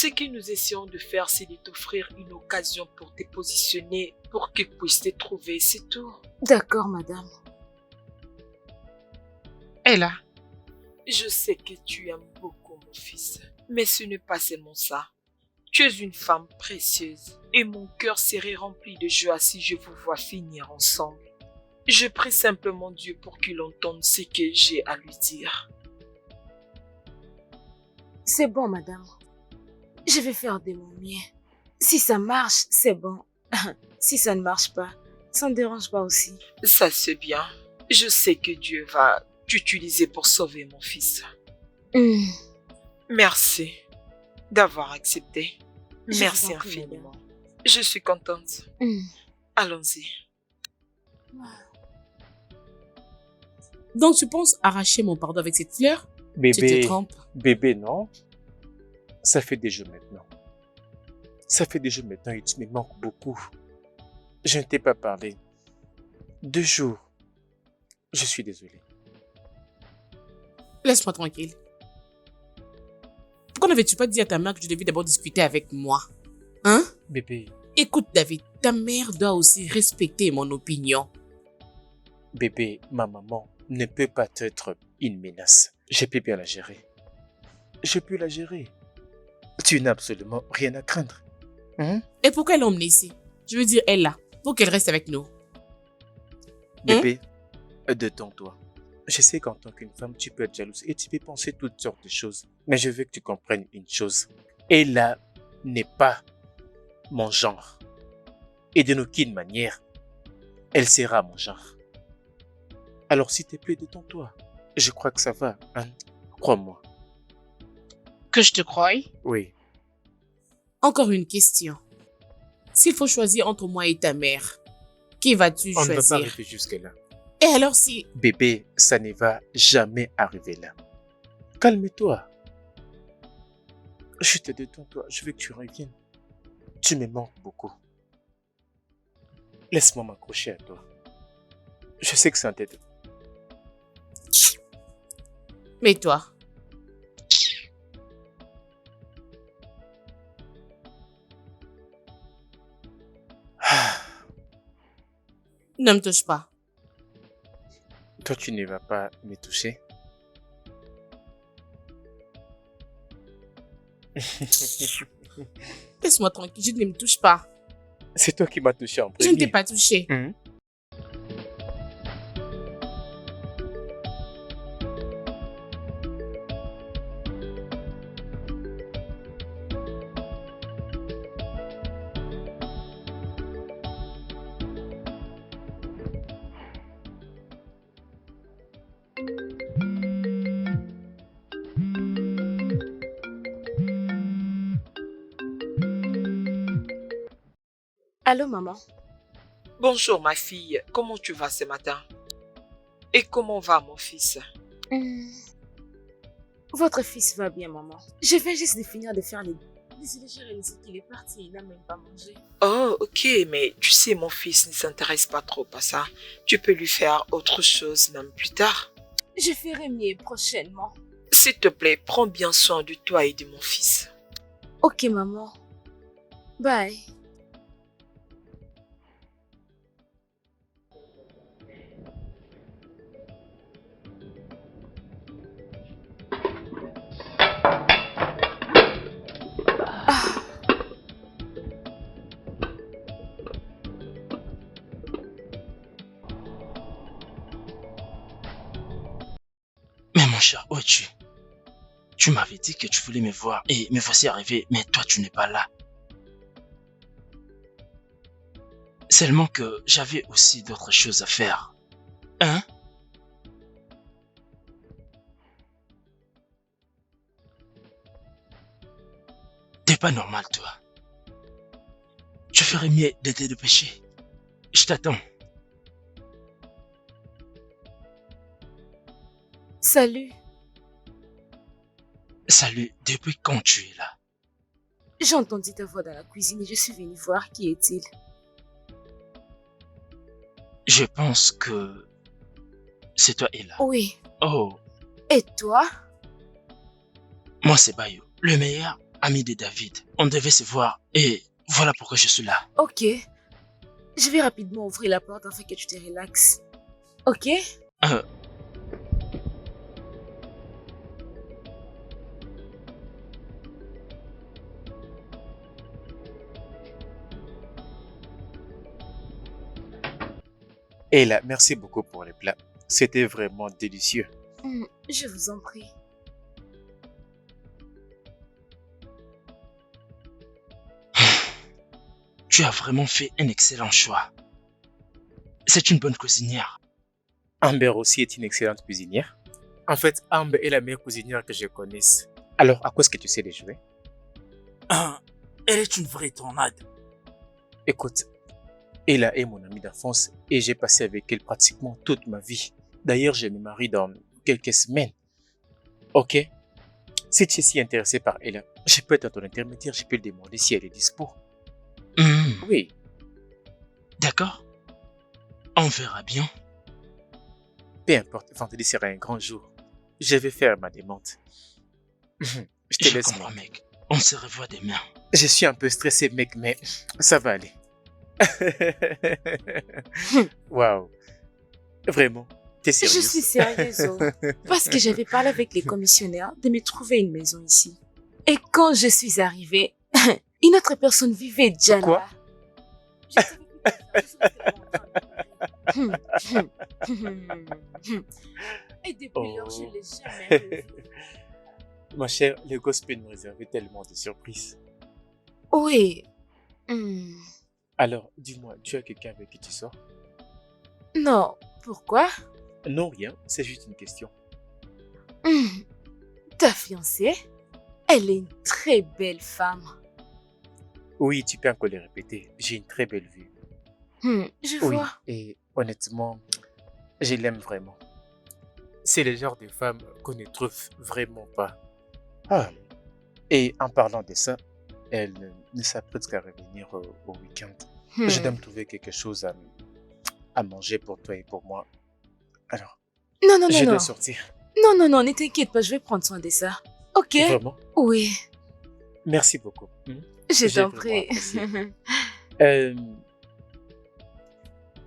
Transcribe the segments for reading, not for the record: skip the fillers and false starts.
Ce que nous essayons de faire, c'est de t'offrir une occasion pour te positionner, pour qu'ils puissent te trouver, c'est tout. D'accord, madame. Ella, Je sais que tu aimes beaucoup mon fils, mais ce n'est pas seulement ça. Tu es une femme précieuse et mon cœur serait rempli de joie si je vous vois finir ensemble. Je prie simplement Dieu pour qu'il entende ce que j'ai à lui dire. C'est bon, madame. Je vais faire de mon mieux. Si ça marche, c'est bon. Si ça ne marche pas, ça ne dérange pas aussi. Ça c'est bien. Je sais que Dieu va t'utiliser pour sauver mon fils. Merci d'avoir accepté. Merci infiniment. Je suis contente. Allons-y. donc tu penses arracher mon pardon avec cette fleur? Tu te Bébé, trompes. bébé, non? Ça fait des jours maintenant. Ça fait des jours maintenant et tu me manques beaucoup. Je ne t'ai pas parlé. 2 jours. Je suis désolé. Laisse-moi tranquille. Pourquoi n'avais-tu pas dit à ta mère que tu devais d'abord discuter avec moi? Hein? Bébé, Écoute, David, ta mère doit aussi respecter mon opinion. bébé, ma maman ne peut pas être une menace. Je peux bien la gérer. Je peux la gérer. Tu n'as absolument rien à craindre. Et pourquoi elle l'a emmenée ici? Je veux dire, elle là, pour qu'elle reste avec nous. Bébé, détends-toi. Je sais qu'en tant qu'une femme, tu peux être jalouse et tu peux penser toutes sortes de choses. Mais je veux que tu comprennes une chose. Ella n'est pas mon genre. Et de aucune manière, elle sera mon genre. Alors s'il te plaît, détends-toi. Je crois que ça va, hein? Crois-moi. Que je te croie? Oui. Encore une question. S'il faut choisir entre moi et ta mère, qui vas-tu On ne va pas choisir? arriver jusque-là. Et alors si... Bébé, ça ne va jamais arriver là. Calme-toi. Je te détends-toi. Je veux que tu reviennes. Tu me manques beaucoup. Laisse-moi m'accrocher à toi. Je sais que c'est un tête. Mais toi, ne me touche pas. Toi, tu ne vas pas me toucher. Laisse-moi tranquille, je ne me touche pas. C'est toi qui m'as touché en Je premier. ne t'ai pas touché. Allô, maman? Bonjour ma fille, comment tu vas ce matin? Et comment va mon fils? Votre fils va bien, maman. Je viens juste de finir de faire les... Désolée, j'ai réalisé qu'il est parti, il n'a même pas mangé. Oh, ok, mais tu sais, mon fils ne s'intéresse pas trop à ça. Tu peux lui faire autre chose même plus tard. Je ferai mieux prochainement. S'il te plaît, prends bien soin de toi et de mon fils. Ok, maman. Bye. Mais mon cher, où es-tu? Tu m'avais dit que tu voulais me voir et me voici arrivé, mais toi tu n'es pas là. Seulement que j'avais aussi d'autres choses à faire. Hein? T'es pas normal, toi. Tu ferais mieux de te dépêcher. Je t'attends. Salut. Salut, depuis quand tu es là? J'ai entendu ta voix dans la cuisine et je suis venue voir qui est-il. Je pense que c'est toi, Ella. Oui. Oh, Et toi? moi c'est Bayo, le meilleur ami de David. On devait se voir et voilà pourquoi je suis là. Ok. Je vais rapidement ouvrir la porte afin que tu te relaxes. Ok? Euh, Et là, merci beaucoup pour les plats. C'était vraiment délicieux. Je vous en prie. Tu as vraiment fait un excellent choix. C'est une bonne cuisinière. Amber aussi est une excellente cuisinière. En fait, Amber est la meilleure cuisinière que je connaisse. Alors, à quoi est-ce que tu sais les jouer? Elle est une vraie tornade. Écoute, Ella est mon amie d'enfance et j'ai passé avec elle pratiquement toute ma vie. D'ailleurs, je me marie dans quelques semaines. Ok? Si tu es si intéressé par Ella, je peux être ton intermédiaire, je peux lui demander si elle est dispo. Oui, D'accord. On verra bien. peu importe, vendredi sera un grand jour. Je vais faire ma demande. Je te Je laisse, comprends, mec. mec. On se revoit demain. Je suis un peu stressé, mec, mais ça va aller. Waouh. Vraiment, t'es Je sérieuse? suis sérieuse. Oh. Parce que j'avais parlé avec les commissionnaires de me trouver une maison ici. Et quand je suis arrivée, une autre personne vivait déjà là. Quoi? Je savais plus quoi faire, je suis en train de pleurer. Et depuis lors, je ne l'ai jamais revu. Ma chère, le gosse peut nous réserver tellement de surprises. Oui. Alors, dis-moi, tu as quelqu'un avec qui tu sors? Non. Pourquoi? Non, rien, c'est juste une question. Ta fiancée? Elle est une très belle femme. Oui, tu peux encore le répéter. J'ai une très belle vue. Je Oui, vois. et honnêtement, je l'aime vraiment. C'est le genre de femme qu'on ne trouve vraiment pas. Ah. Et en parlant de ça, elle ne s'apprête qu'à revenir au week-end. Je dois me trouver quelque chose à manger pour toi et pour moi. Alors, Non, non, non, je non. dois sortir. Non, non, non, ne t'inquiète pas, je vais prendre soin de ça. Ok? Vraiment? Oui, Merci beaucoup. je J'ai t'en vraiment prie. apprécié.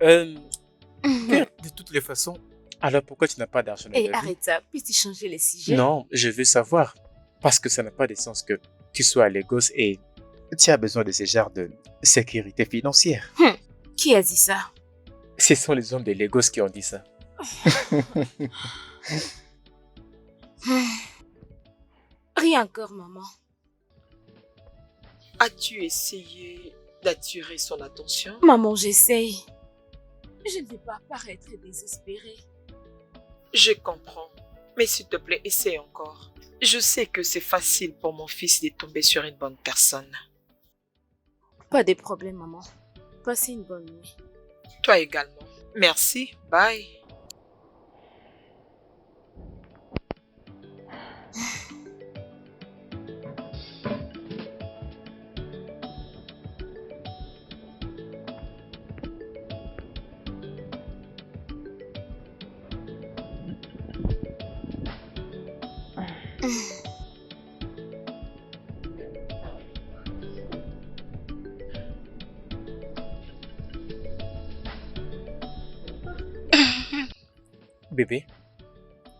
Euh, de toutes les façons, alors pourquoi tu n'as pas d'argent dans Et ta vie? arrête ça, puis-tu changer le sujet? Non, je veux savoir. Parce que ça n'a pas de sens que tu sois à Lagos et tu as besoin de ce genre de sécurité financière. Qui a dit ça? Ce sont les hommes de Lagos qui ont dit ça. Rien encore, maman. As-tu essayé d'attirer son attention? Maman, j'essaye. Je ne vais pas paraître désespérée. Je comprends. Mais s'il te plaît, essaie encore. Je sais que c'est facile pour mon fils de tomber sur une bonne personne. Pas de problème, maman. Passez une bonne nuit. Toi également. Merci. Bye. Bébé,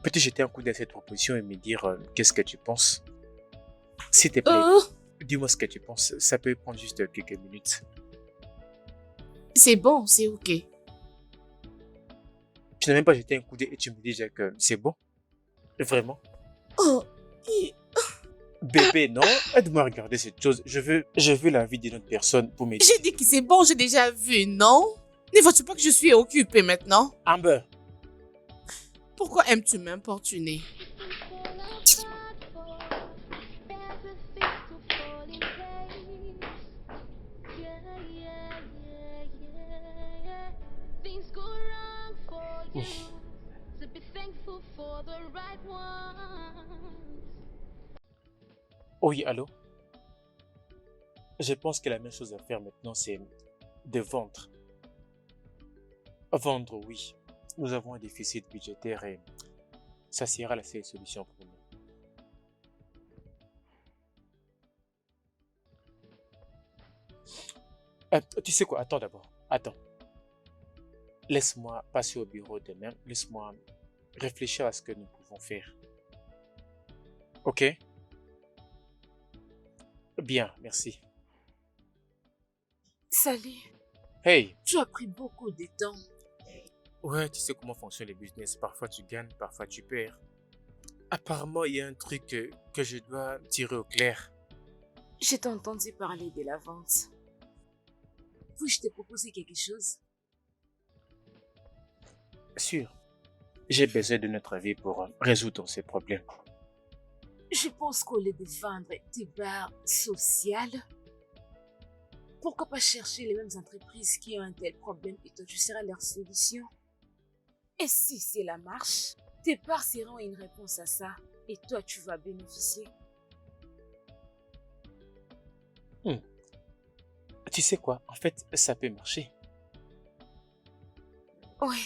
peux-tu jeter un coup d'œil à cette proposition et me dire qu'est-ce que tu penses? S'il te plaît, Oh, dis-moi ce que tu penses. Ça peut prendre juste quelques minutes. c'est bon, c'est ok. Tu n'as même pas jeté un coup d'œil et tu me dis déjà que c'est bon? Vraiment? Oh, Bébé, non, aide-moi à regarder cette chose. Je veux la vie d'une autre personne pour m'aider. j'ai dit que c'est bon, j'ai déjà vu, non? Ne vois-tu pas que je suis occupée maintenant? Amber, Pourquoi aimes-tu m'importuner? Things go wrong for you, so be thankful for the right ones. oui, allô? Je pense que la même chose à faire maintenant, c'est de vendre. Vendre, oui. Nous avons un déficit budgétaire et ça sera la seule solution pour nous. Tu sais quoi? Attends d'abord. Attends. Laisse-moi passer au bureau demain. Laisse-moi réfléchir à ce que nous pouvons faire. Ok? Bien, merci. Salut. Hey! Tu as pris beaucoup de temps. Ouais, tu sais comment fonctionne les business. Parfois tu gagnes, parfois tu perds. Apparemment, il y a un truc que je dois tirer au clair. Je t'ai entendu parler de la vente. Puis-je te proposer quelque chose? Sûr. J'ai besoin de notre avis pour résoudre ces problèmes. Je pense qu'au lieu de vendre des bars sociales, pourquoi pas chercher les mêmes entreprises qui ont un tel problème et toi tu seras leur solution? Et si cela marche, tes parts seront une réponse à ça et toi tu vas bénéficier. Tu sais quoi? En fait, ça peut marcher. Ouais,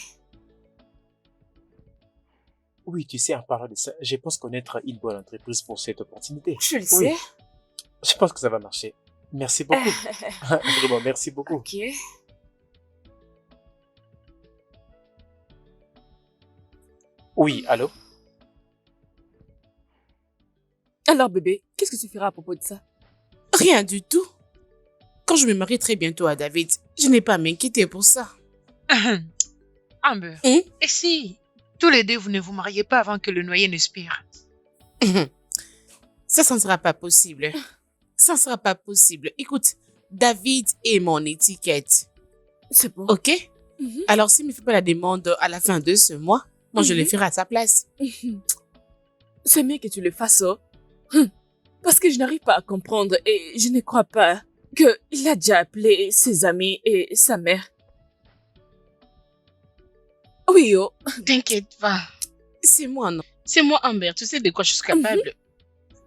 Oui, tu sais, en parlant de ça, je pense connaître une bonne entreprise pour cette opportunité. je le Oui. sais. Je pense que ça va marcher. Merci beaucoup. Vraiment, merci beaucoup. Ok. Oui, allô? Alors bébé, qu'est-ce que tu feras à propos de ça? Rien du tout. Quand je me marie très bientôt à David, je n'ai pas à m'inquiéter pour ça. Amber, Hein? et si tous les deux vous ne vous mariez pas avant que le noyer ne spire? Ça ne sera pas possible. Ça ne sera pas possible. Écoute, David est mon étiquette. C'est bon. Ok? Mhm. Alors, s'il ne me fait pas la demande à la fin de ce mois, moi, je le ferai à sa place. C'est mieux que tu le fasses, oh. Parce que je n'arrive pas à comprendre et je ne crois pas qu'il a déjà appelé ses amis et sa mère. Oui, oh. T'inquiète pas. C'est moi, non? C'est moi, Amber. Tu sais de quoi je suis capable.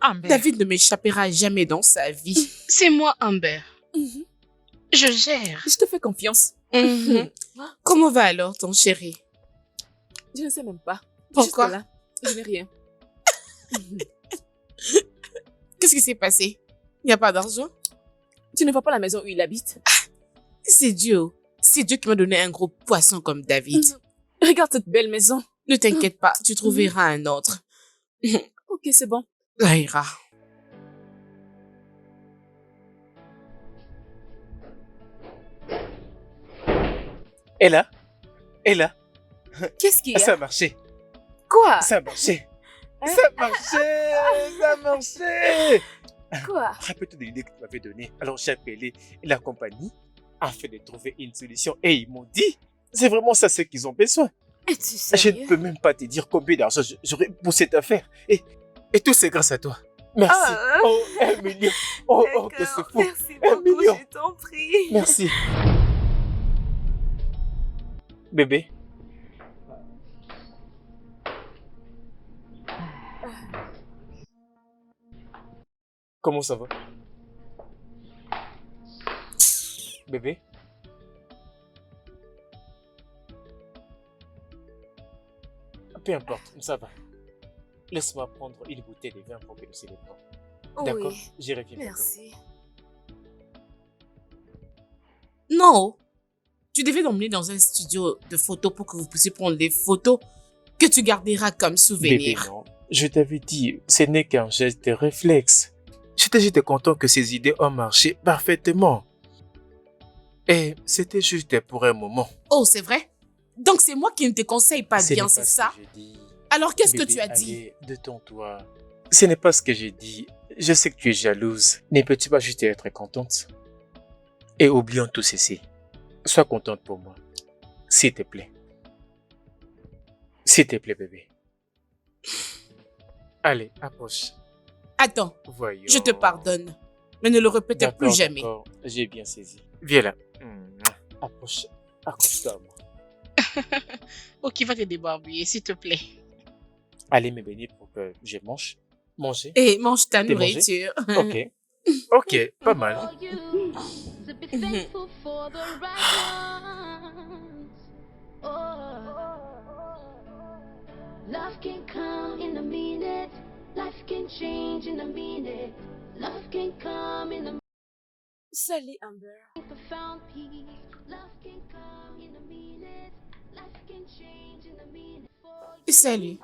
Amber. David ne m'échappera jamais dans sa vie. C'est moi, Amber. Mhm. Je gère. Je te fais confiance. Mhm. Comment va alors ton chéri? Je ne sais même pas. Pourquoi? Jusque là, je n'ai rien. Qu'est-ce qui s'est passé? Il n'y a pas d'argent? Tu ne vois pas la maison où il habite? C'est Dieu. C'est Dieu qui m'a donné un gros poisson comme David. Regarde cette belle maison. Ne t'inquiète pas, tu trouveras un autre. Ok, c'est bon. Ça ira. Et là? Qu'est-ce qu'il y a? Ça a marché. Quoi? Ça a marché. Hein? Ça a marché. Ça a marché. Quoi? Rappelle-toi de l'idée que tu m'avais donnée. Alors j'ai appelé la compagnie afin de trouver une solution. Et ils m'ont dit, c'est vraiment ça ce qu'ils ont besoin. Es-tu Je sérieux? ne peux même pas te dire combien d'argent j'aurais pour cette affaire. Et tout c'est grâce à toi. Merci. Ah. Oh, 1 million. Oh, que c'est fou. Merci 1 beaucoup, million. je t'en prie. Merci. Bébé. Comment ça va? Bébé? Peu importe, ça va. Laisse-moi prendre une bouteille de vin pour que nous célébrons. D'accord? Oui, J'y reviens bientôt. merci. Non. Tu devais l'emmener dans un studio de photos pour que vous puissiez prendre des photos que tu garderas comme Bébé, souvenir. non. Je t'avais dit, ce n'est qu'un geste de réflexe. J'étais juste content que ces idées ont marché parfaitement. Et c'était juste pour un moment. Oh, c'est vrai? Donc c'est moi qui ne te conseille pas Ce bien, n'est c'est pas ce ça? que j'ai dit. Alors qu'est-ce que Bébé, tu as dit? allez, détends-toi. Ce n'est pas ce que j'ai dit. Je sais que tu es jalouse. Ne peux-tu pas juste être contente? Et oublions tout ceci. Sois contente pour moi. S'il te plaît. S'il te plaît, bébé. Allez, approche. Attends, Voyons. je te pardonne. Mais ne le répétez D'accord, plus jamais. d'accord. J'ai bien saisi. Viens là. Approche. Accroche-toi à moi. Ok, va te débarbouiller, s'il te plaît. Allez me bénir pour que je mange. Manger. Et mange ta T'es mangé? nourriture. Ok. Ok, pas mal. For you to be thankful for the right ones. Oh, love can come in a minute. Life can change in a minute. Love can come in a Salut Amber. Found peace. Love can come in a minute. Life can change in a minute. For you Salut.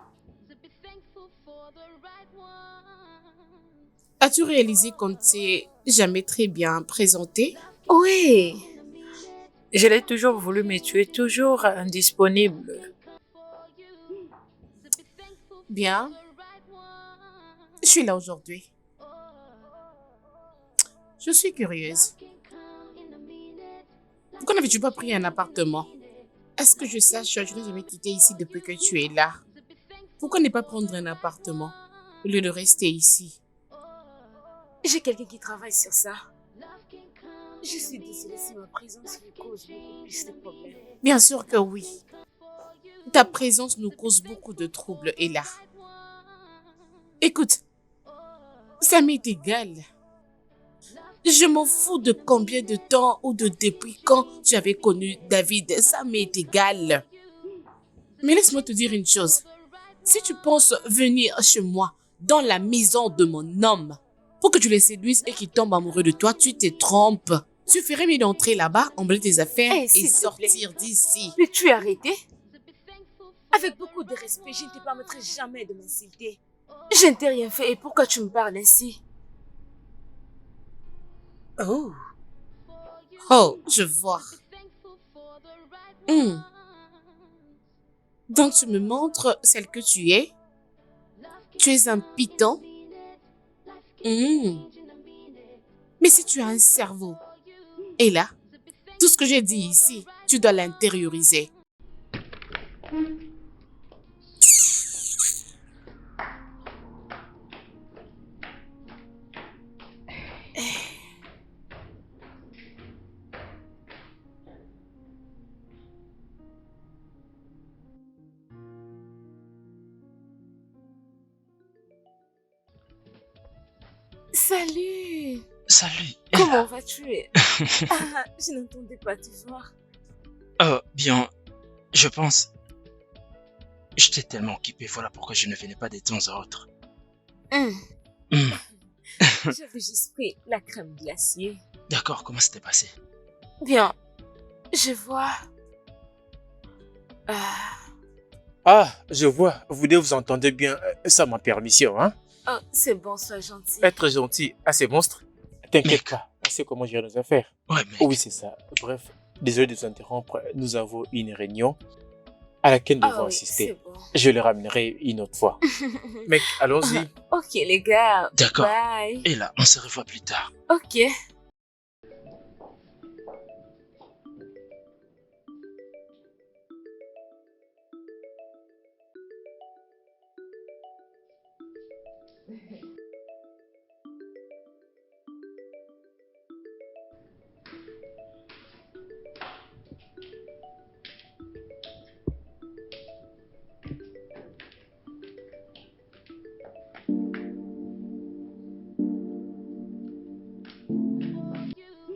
to be thankful for the right one. As-tu réalisé qu'on ne s'est jamais très bien présenté? Oui, je l'ai toujours voulu, mais tu es toujours indisponible. Bien. Je suis là aujourd'hui. Je suis curieuse. Pourquoi n'avais-tu pas pris un appartement? Est-ce que je sache, je n'ai jamais quitté ici depuis que tu es là. Pourquoi ne pas prendre un appartement au lieu de rester ici? J'ai quelqu'un qui travaille sur ça. Je suis désolée si ma présence vous cause beaucoup plus de problèmes. Bien sûr que oui. Ta présence nous cause beaucoup de troubles, Ella. Écoute, ça m'est égal. Je m'en fous de combien de temps ou de depuis quand tu avais connu David. Ça m'est égal. Mais laisse-moi te dire une chose. Si tu penses venir chez moi, dans la maison de mon homme, pour que tu le séduises et qu'il tombe amoureux de toi, tu te trompes. Tu ferais mieux d'entrer là-bas, emballer tes affaires Hey, et s'il te sortir d'ici. Peux-tu arrêter? Avec beaucoup de respect, je ne te permettrai jamais de m'insulter. Je ne t'ai rien fait et pourquoi tu me parles ainsi? Oh. Oh, je vois. Hmm. Donc tu me montres celle que tu es? Tu es un python? Hmm. Mais si tu as un cerveau, et là, tout ce que j'ai dit ici, tu dois l'intérioriser. Salut! Salut. Comment vas-tu? Ah, je n'entendais pas te voir. Bien, je pense. J'étais tellement occupé, voilà pourquoi je ne venais pas de temps à autre. Hum, Hmm, J'avais juste pris la crème glacée. D'accord, comment c'était passé? Bien, je vois. Ah, je vois. Vous deux vous entendez bien sans ma permission, hein? Oh, c'est bon, sois gentil. Être gentil à ces monstres? T'inquiète Mec. pas, on sait comment gérer nos affaires. Ouais, mec. Oui, c'est ça. Bref, désolé de vous interrompre. Nous avons une réunion à laquelle nous devons Ah oui, assister. c'est bon. Je le ramènerai une autre fois. Mec, allons-y. Ok, les gars. D'accord. Bye. Et là, on se revoit plus tard. Ok.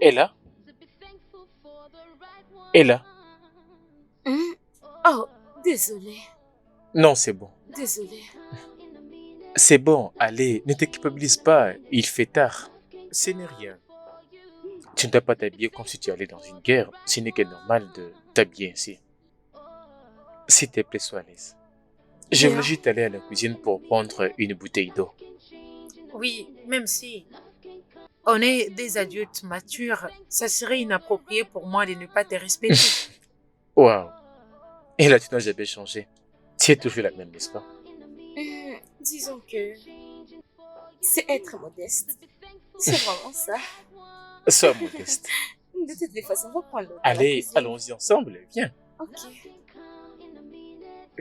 Ella? Ella? Hum. Oh, désolé. Non, c'est bon. Désolé. C'est bon, allez, ne te culpabilise pas, il fait tard. Ce n'est rien. Tu ne dois pas t'habiller comme si tu allais dans une guerre. Ce n'est que normal de t'habiller ainsi. S'il te plaît, sois à l'aise. Je voulais juste aller à la cuisine pour prendre une bouteille d'eau. Oui, même si on est des adultes matures, ça serait inapproprié pour moi de ne pas te respecter. Waouh. Et là, tu n'as jamais changé. Tu es toujours la même, n'est-ce pas? Disons que c'est être modeste. C'est vraiment ça. Sois modeste. De toutes les façons, on va prendre l'eau. Allez, allons-y ensemble, viens. Ok.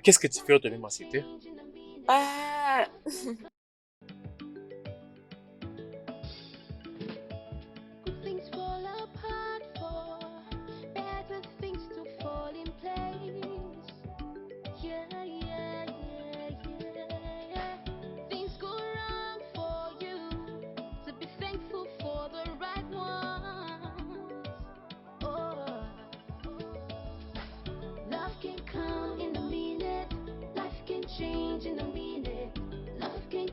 Qu'est-ce que tu fais de même en cité? Ah, Good things fall apart for better things to fall in place. Yeah, yeah, yeah, yeah, yeah. Things go wrong for you, so be thankful for the right ones. Oh, love can come in a minute, life can change in a minute. Love can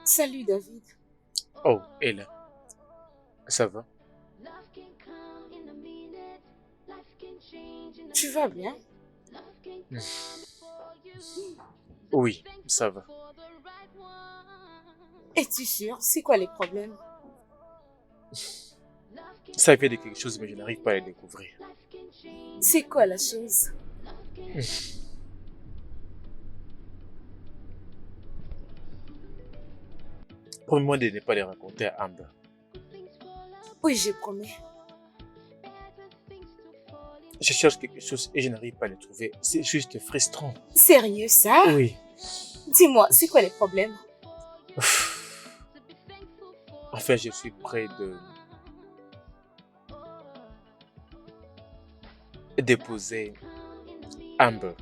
Salut David. Oh, Ella, ça va? Tu vas bien? Hmm. Oui, ça va. Es-tu sûr? C'est quoi les problèmes? Ça vient de quelque chose, mais je n'arrive pas à le découvrir. C'est quoi la chose? Promets-moi de ne pas les raconter à Amber. Oui, j'ai promis. Je cherche quelque chose et je n'arrive pas à le trouver. C'est juste frustrant. Sérieux ça? Oui. Dis-moi, c'est quoi les problèmes? Enfin, je suis près de déposer Amber.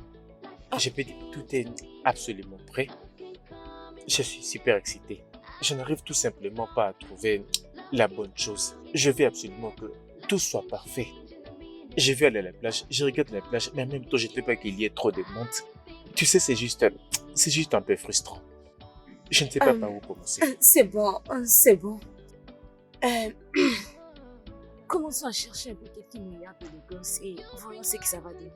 Je peux dire que tout est absolument prêt. Je suis super excité. Je n'arrive tout simplement pas à trouver la bonne chose. Je veux absolument que tout soit parfait. Je veux aller à la plage, je regarde la plage, mais en même temps, je ne veux pas qu'il y ait trop de monde. Tu sais, c'est juste un peu frustrant. Je ne sais pas par où commencer. C'est bon, c'est bon. Commençons à chercher un peu quelques milliards de gosses et voyons ce que ça va donner.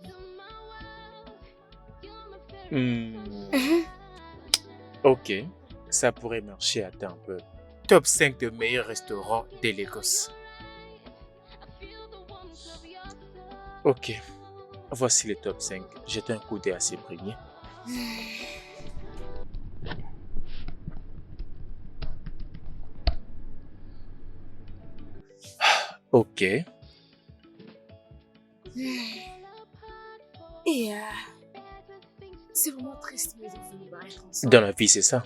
Ok, ça pourrait marcher. Attends un peu. Top 5 de meilleurs restaurants de Lagos. Ok, voici le top 5. Jette un coup d'œil à ces premiers. Ok, Et c'est vraiment triste, mais on finit par être ensemble. dans la vie, c'est ça.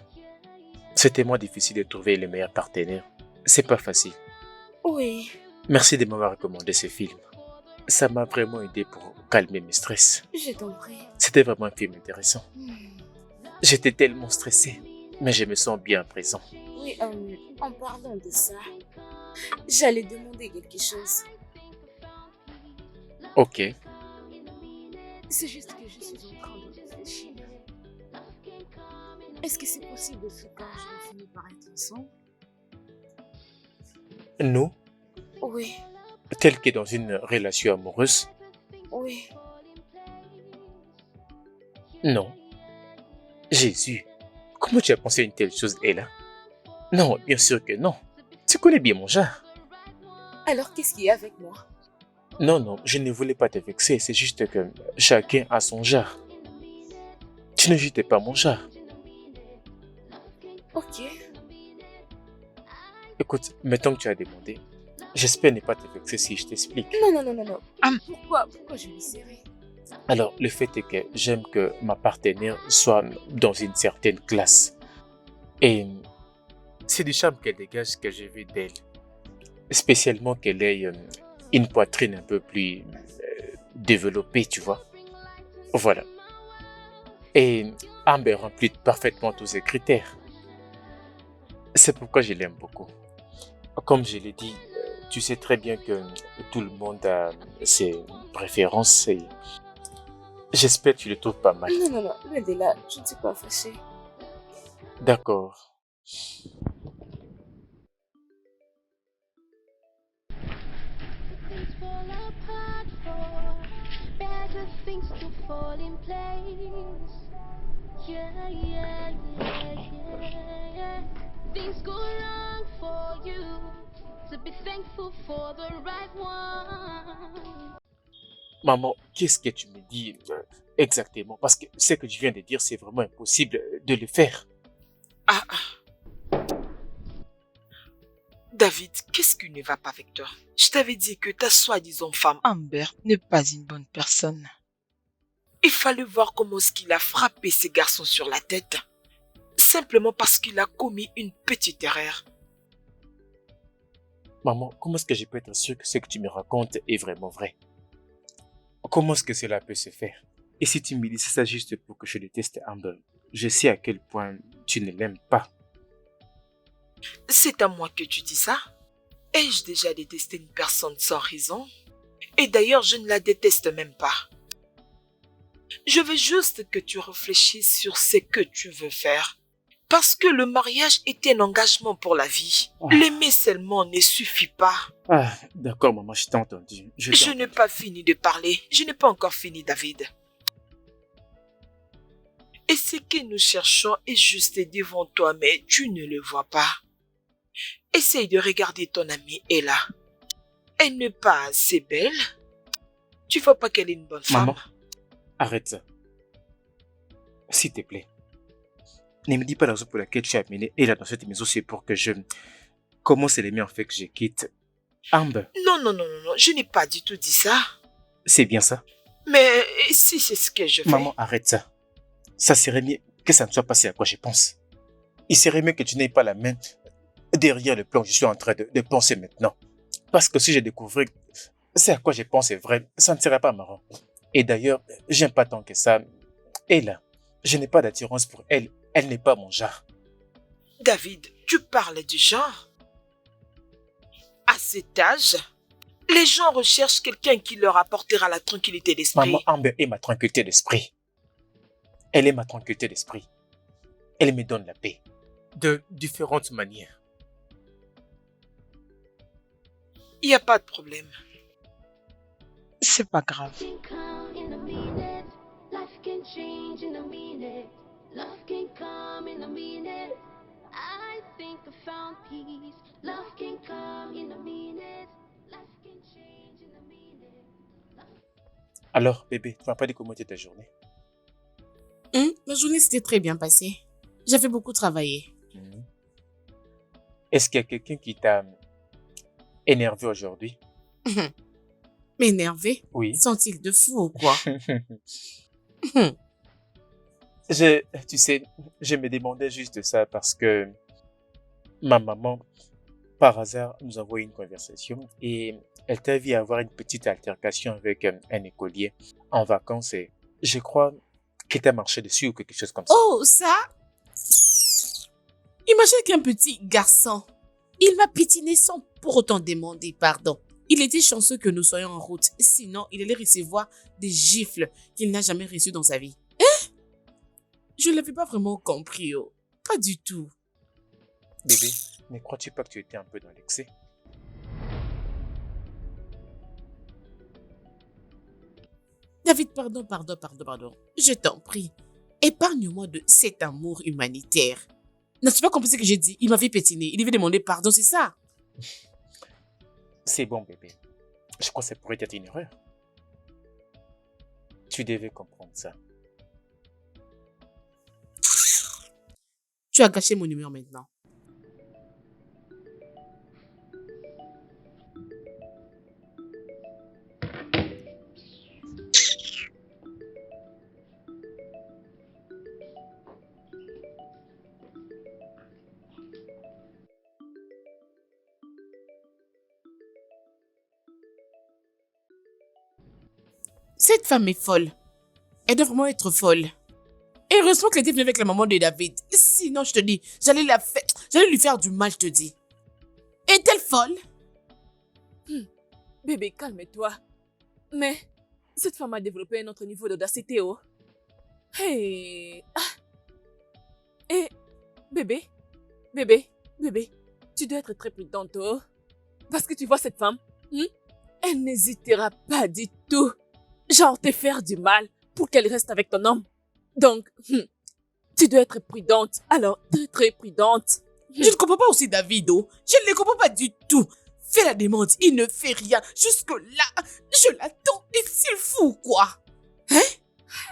C'est tellement difficile de trouver le meilleur partenaire. C'est pas facile. Oui, Merci de m'avoir recommandé ce film. Ça m'a vraiment aidé pour calmer mes stress. je t'en prie. C'était vraiment un film intéressant. J'étais tellement stressé, mais je me sens bien à présent. Oui, en parlant de ça, j'allais demander quelque chose. Ok, C'est juste que je suis en train de réfléchir. Est-ce que c'est possible que quand je vais finir par être ensemble? nous, Oui, tel que dans une relation amoureuse, oui. non. Jésus, comment tu as pensé à une telle chose, Ella? Non, bien sûr que non. Tu connais bien mon genre. Alors qu'est-ce qu'il y a avec moi? Non, je ne voulais pas te vexer, c'est juste que chacun a son genre. Tu ne jetais pas mon genre. Ok. Écoute, maintenant que tu as demandé, j'espère ne pas te vexer si je t'explique. Non. Pourquoi je vais serrer? Alors, le fait est que j'aime que ma partenaire soit dans une certaine classe. Et c'est du charme qu'elle dégage que je veux d'elle. Spécialement qu'elle ait une poitrine un peu plus développée, tu vois. Voilà. Et Amber remplit parfaitement tous ces critères. C'est pourquoi je l'aime beaucoup. Comme je l'ai dit, tu sais très bien que tout le monde a ses préférences et j'espère que tu le trouves pas mal. Non, loin de là, je ne suis pas fâchée. D'accord. Things fall apart for better things to fall in place. Yeah. Things go wrong for you to be thankful for the right one. Maman, qu'est-ce que tu me dis exactement? Parce que ce que tu viens de dire, c'est vraiment impossible de le faire. David, qu'est-ce qui ne va pas avec toi? Je t'avais dit que ta soi-disant femme Amber n'est pas une bonne personne. Il fallait voir comment est-ce qu'il a frappé ces garçons sur la tête. Simplement parce qu'il a commis une petite erreur. Maman, comment est-ce que je peux être sûr que ce que tu me racontes est vraiment vrai? Comment est-ce que cela peut se faire? Et si tu me dis ça juste pour que je déteste Amber, je sais à quel point tu ne l'aimes pas. C'est à moi que tu dis ça? Ai-je déjà détesté une personne sans raison? Et d'ailleurs, je ne la déteste même pas. Je veux juste que tu réfléchisses sur ce que tu veux faire. Parce que le mariage est un engagement pour la vie. L'aimer seulement ne suffit pas. Ah, d'accord, maman, je t'ai entendu. Je n'ai pas fini de parler. Je n'ai pas encore fini, David. Et ce que nous cherchons est juste devant toi, mais tu ne le vois pas. Essaye de regarder ton amie Ella. Elle n'est pas assez belle. Tu vois pas qu'elle est une bonne femme? Maman, arrête ça. S'il te plaît. Ne me dis pas la raison pour laquelle tu as amené Ella dans cette maison, c'est pour que je... Comment c'est les miens en fait que je quitte Amber? Non, je n'ai pas du tout dit ça. C'est bien ça? Mais si c'est ce que je fais... Maman, arrête ça. Ça serait mieux que ça ne soit passé à quoi je pense. Il serait mieux que tu n'aies pas la main derrière le plan que je suis en train de penser maintenant. Parce que si je découvrais c'est à quoi je pense est vrai, ça ne serait pas marrant. Et d'ailleurs, j'aime pas tant que ça. Ella, je n'ai pas d'attirance pour elle. Elle n'est pas mon genre. David, tu parles du genre? À cet âge, les gens recherchent quelqu'un qui leur apportera la tranquillité d'esprit. Maman, Amber est ma tranquillité d'esprit. Elle est ma tranquillité d'esprit. Elle me donne la paix. De différentes manières. Il n'y a pas de problème. C'est pas grave. Can come in a minute. Life can change in a minute. Love can come in a minute. I think I found peace. Love can come in a minute. Life can change in a minute. Alors, bébé, tu m'as pas dit comment était ta journée? Ma journée s'était très bien passée. J'avais beaucoup travaillé. Est-ce qu'il y a quelqu'un qui t'a énervé aujourd'hui? M'énerver? Oui. Sont-ils de fou ou quoi? Tu sais, je me demandais juste ça parce que ma maman, par hasard, nous envoie une conversation et elle t'a vu avoir une petite altercation avec un écolier en vacances et je crois qu'il t'a marché dessus ou quelque chose comme ça. Oh, ça? Imagine qu'un petit garçon, il m'a piétiné sans pour autant demander pardon. Il était chanceux que nous soyons en route, sinon il allait recevoir des gifles qu'il n'a jamais reçues dans sa vie. Hein? Je ne l'avais pas vraiment compris, oh. Pas du tout. Bébé, ne crois-tu pas que tu étais un peu dans l'excès? David, pardon. Je t'en prie. Épargne-moi de cet amour humanitaire. N'as-tu pas compris ce que j'ai dit? Il m'avait pétiné. Il devait demander pardon, c'est ça? C'est bon, bébé. Je crois que ça pourrait être une erreur. Tu devais comprendre ça. Tu as gâché mon humeur maintenant. Cette femme est folle. Elle doit vraiment être folle. Et heureusement qu'elle était venue avec la maman de David. Sinon, je te dis, j'allais lui faire du mal, je te dis. Est-elle folle? Bébé, calme-toi. Mais cette femme a développé un autre niveau d'audacité, oh. Hey. Et bébé, tu dois être très prudente, oh. Parce que tu vois cette femme, elle n'hésitera pas du tout. Genre te faire du mal pour qu'elle reste avec ton homme. Donc, tu dois être prudente. Alors, très prudente. Je ne comprends pas aussi David, oh. Je ne le comprends pas du tout. Fais la demande, il ne fait rien. Jusque-là, je l'attends. Et s'il fout, quoi? Hein?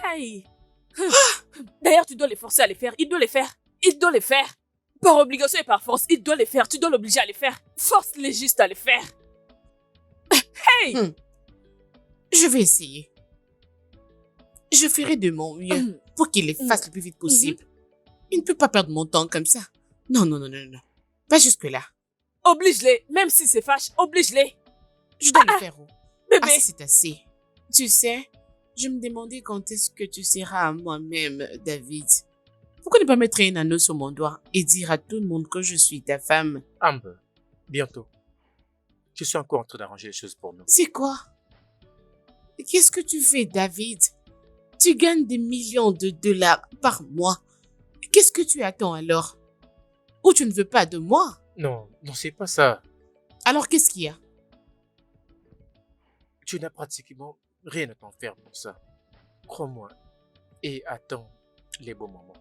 Hey. D'ailleurs, tu dois les forcer à les faire. Il doit les faire. Par obligation et par force, il doit les faire. Tu dois l'obliger à les faire. Force-les juste à les faire. Hey! Je vais essayer. Je ferai de mon mieux pour qu'il les fasse le plus vite possible. Il ne peut pas perdre mon temps comme ça. Non. Pas jusque-là. Oblige-les, même si c'est fâche, oblige-les. Je dois le faire. Bébé. Assez, c'est assez. Tu sais, je me demandais quand est-ce que tu seras à moi-même, David. Pourquoi ne pas mettre un anneau sur mon doigt et dire à tout le monde que je suis ta femme? Amber, bientôt. Je suis encore en train d'arranger les choses pour nous. C'est quoi? Qu'est-ce que tu fais, David? Tu gagnes des millions de dollars par mois Qu'est-ce que tu attends alors? Ou tu ne veux pas de moi? Non, non, c'est pas ça. Alors qu'est-ce qu'il y a? Tu n'as pratiquement rien à t'en faire pour ça. Crois-moi. Et attends les beaux moments.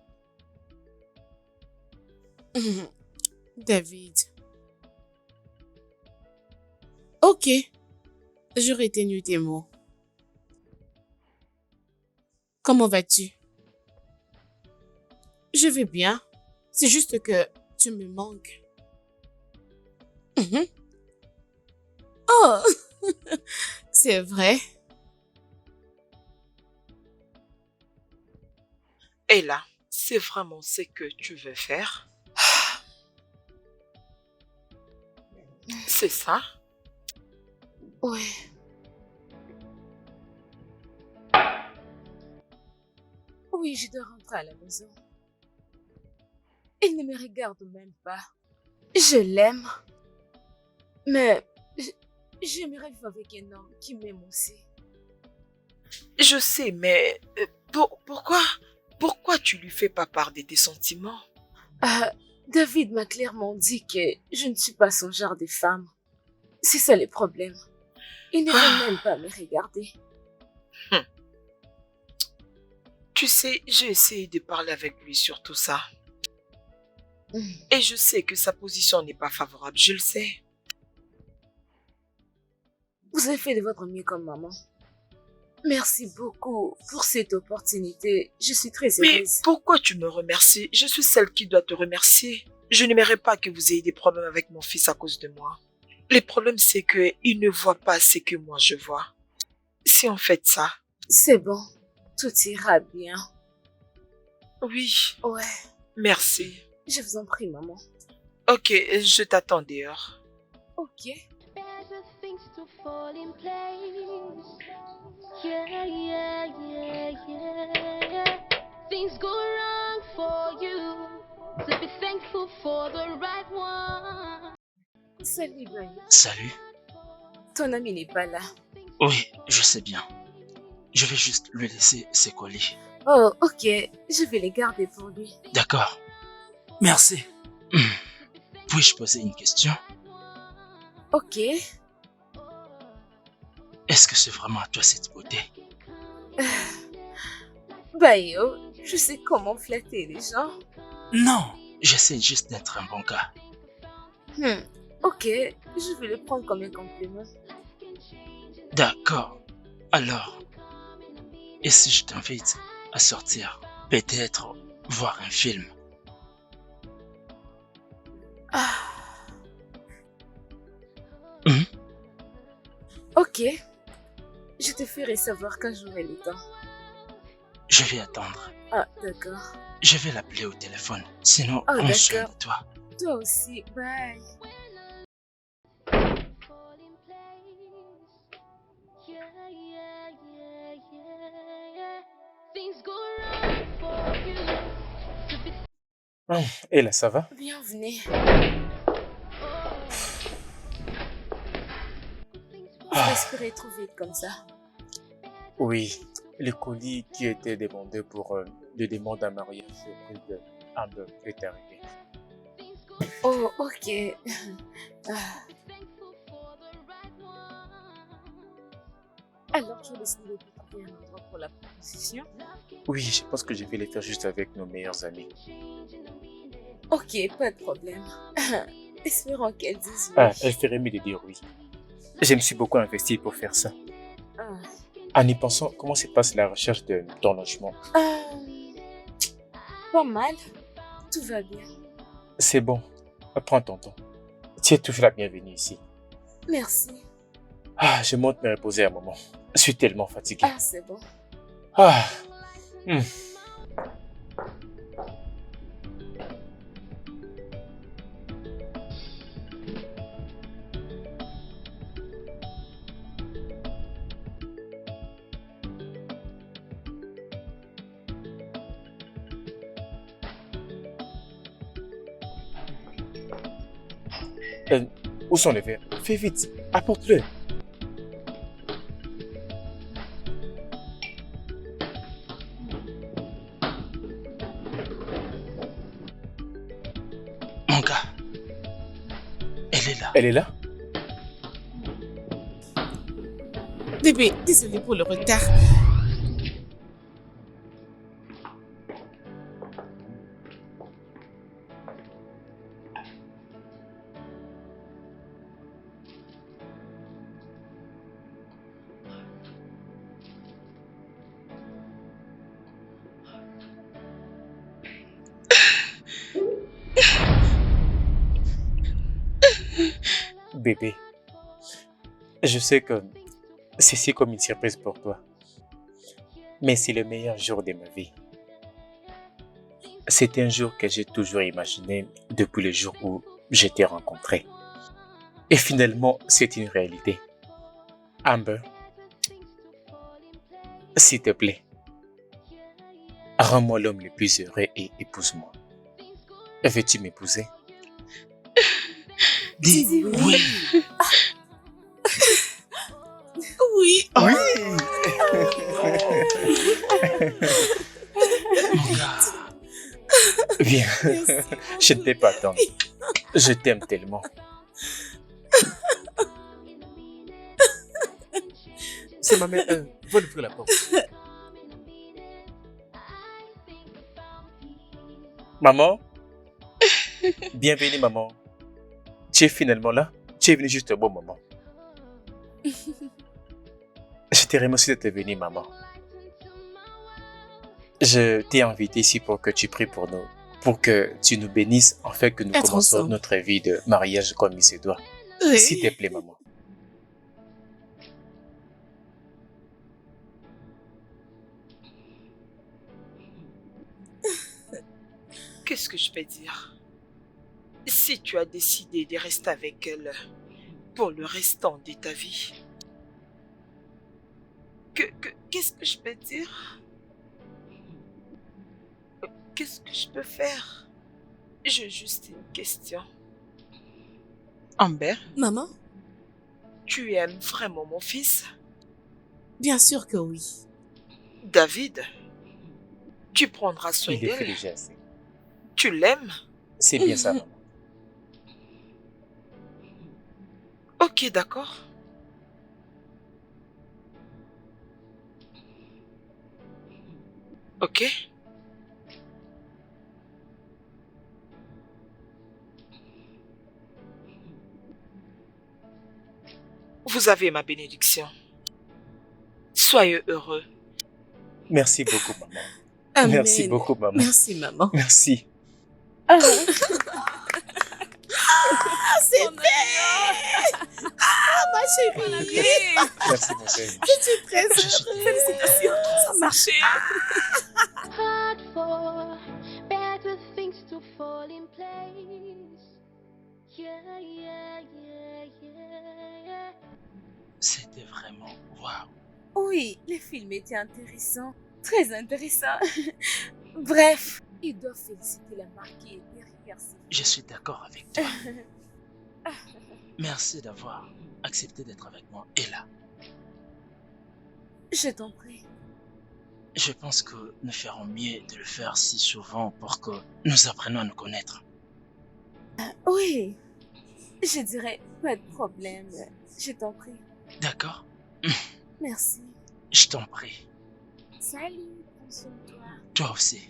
David. Ok, je retenu tes mots. Comment vas-tu? Je vais bien. C'est juste que tu me manques. Mhm. Oh, c'est vrai. Et là, c'est vraiment ce que tu veux faire? C'est ça? Ouais. Oui, je dois rentrer à la maison. Il ne me regarde même pas. Je l'aime. Mais j'aimerais vivre avec un homme qui m'aime aussi. Je sais, mais pourquoi tu lui fais pas part de tes sentiments? David m'a clairement dit que je ne suis pas son genre de femme. C'est ça le problème. Il ne veut même pas me regarder. Tu sais, j'ai essayé de parler avec lui sur tout ça. Et je sais que sa position n'est pas favorable, je le sais. Vous avez fait de votre mieux comme maman. Merci beaucoup pour cette opportunité. Je suis très Mais heureuse. pourquoi tu me remercies? Je suis celle qui doit te remercier. Je n'aimerais pas que vous ayez des problèmes avec mon fils à cause de moi. Le problème, c'est qu'il ne voit pas ce que moi je vois. Si on fait ça... C'est bon. Tout ira bien. Oui. Ouais. Merci. Je vous en prie, maman. Ok, je t'attends dehors. Ok. Better things to fall in place. Yeah, yeah, yeah, yeah. Things go wrong for you. So be thankful for the right one. Salut, Bayo. Salut. Ton ami n'est pas là. Oui, je sais bien. Je vais juste lui laisser ses colis. Oh, ok. Je vais les garder pour lui. D'accord. Merci. Puis-je poser une question? Ok. Est-ce que c'est vraiment à toi cette beauté? Bayo, je sais comment flatter les gens. Non, j'essaie juste d'être un bon gars. Ok, je vais le prendre comme un compliment. D'accord. Alors, et si je t'invite à sortir, peut-être voir un film? Ok. Je te ferai savoir quand j'aurai le temps. Je vais attendre. Ah, d'accord. Je vais l'appeler au téléphone. Sinon, Oh, prends soin d'accord. de toi. Toi aussi, bye. Fall in place. Yeah, yeah, yeah, yeah, yeah. Things go wrong for you. So be Et là, ça va? Bienvenue. Vous Ah, respirez trop vite comme ça. oui, le colis qui était demandé pour le demande en mariage auprès de Amber est arrivé. Oh, ok. Ah. Alors, je décide de trouver un endroit pour la proposition. Oui, je pense que je vais les faire juste avec nos meilleurs amis. Ok, pas de problème. Espérons qu'elle dise oui. Ah, elle ferait mieux de dire oui. Je me suis beaucoup investi pour faire ça. Ah. En y pensant, comment se passe la recherche de ton logement? Pas mal. Tout va bien. C'est bon, prends ton temps. Tu es toujours la bienvenue ici. Merci. Ah, je monte me reposer un moment. Je suis tellement fatigué. Ah, c'est bon. Ah. Où sont les verres? Fais vite, apporte-le. Elle est là? Bébé, désolé pour le retard. Bébé, je sais que c'est comme une surprise pour toi, mais c'est le meilleur jour de ma vie. C'est un jour que j'ai toujours imaginé depuis le jour où je t'ai rencontré. Et finalement, c'est une réalité. Amber, s'il te plaît, rends-moi l'homme le plus heureux et épouse-moi. Veux-tu m'épouser? Dis oui. Oui. Oui. Mon gars. Viens, je ne t'ai pas attendu. Je t'aime tellement. C'est ma mère. Va lui ouvrir la porte. Maman? Bienvenue, maman. Tu es finalement là? Tu es venue juste au bon moment. Je te remercie d'être venue, maman. Je t'ai invité ici pour que tu pries pour nous, pour que tu nous bénisses, afin que nous Être commençons ensemble. notre vie de mariage comme il se doit. Oui. S'il te plaît, maman. Qu'est-ce que je peux dire? Si tu as décidé de rester avec elle pour le restant de ta vie, qu'est-ce que je peux dire? Qu'est-ce que je peux faire? J'ai juste une question. Amber, Maman? Tu aimes vraiment mon fils? Bien sûr que oui. David? Tu prendras soin Il est fait d'elle? déjà assez. Tu l'aimes? C'est bien ça, maman. Ok, d'accord. Ok. Vous avez ma bénédiction. Soyez heureux. Merci beaucoup, maman. Amen. Merci beaucoup, maman. Merci, maman. Merci. C'est fait! Ah, ma chérie! Merci, mon chéri. Je suis très heureuse. Félicitations, ça a marché. Hard for better things to fall in place. Yeah, yeah, yeah, yeah, yeah. C'était vraiment waouh. Oui, le film était intéressant. Très intéressant. Bref, il doit féliciter la marque qui est derrière ce film. Je suis d'accord avec toi. Merci d'avoir accepté d'être avec moi. Et là, Je t'en prie. je pense que nous ferons mieux de le faire si souvent pour que nous apprenions à nous connaître. Oui, je dirais pas de problème. Je t'en prie. D'accord? Merci. Je t'en prie. Salut, prends soin de toi. Toi aussi.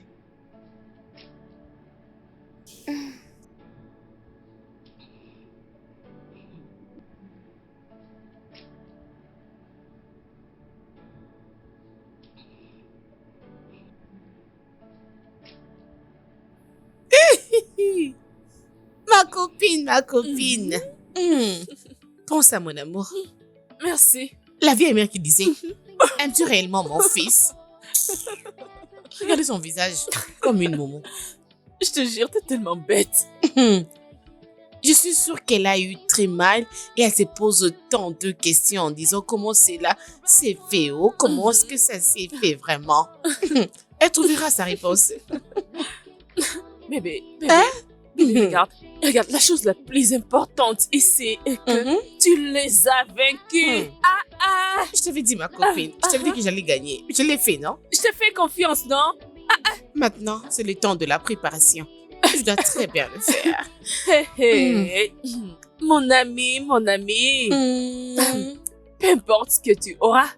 Ma copine, ma copine. Pense à mon amour. Merci. La vieille mère qui disait, aimes-tu réellement mon fils? Regardez son visage, comme une momo. Je te jure, t'es tellement bête. Je suis sûre qu'elle a eu très mal et elle se pose tant de questions en disant comment cela s'est fait ou comment est-ce que ça s'est fait vraiment. Elle trouvera sa réponse. Bébé, Hein? bébé, regarde, la chose la plus importante ici est que tu les as vaincus. Je t'avais dit, ma copine, je t'avais dit que j'allais gagner. Je l'ai fait, non? Je te fais confiance, non? Maintenant, c'est le temps de la préparation. Je dois très bien le faire. Hé, hé. Mon ami, mon ami. Peu importe ce que tu auras,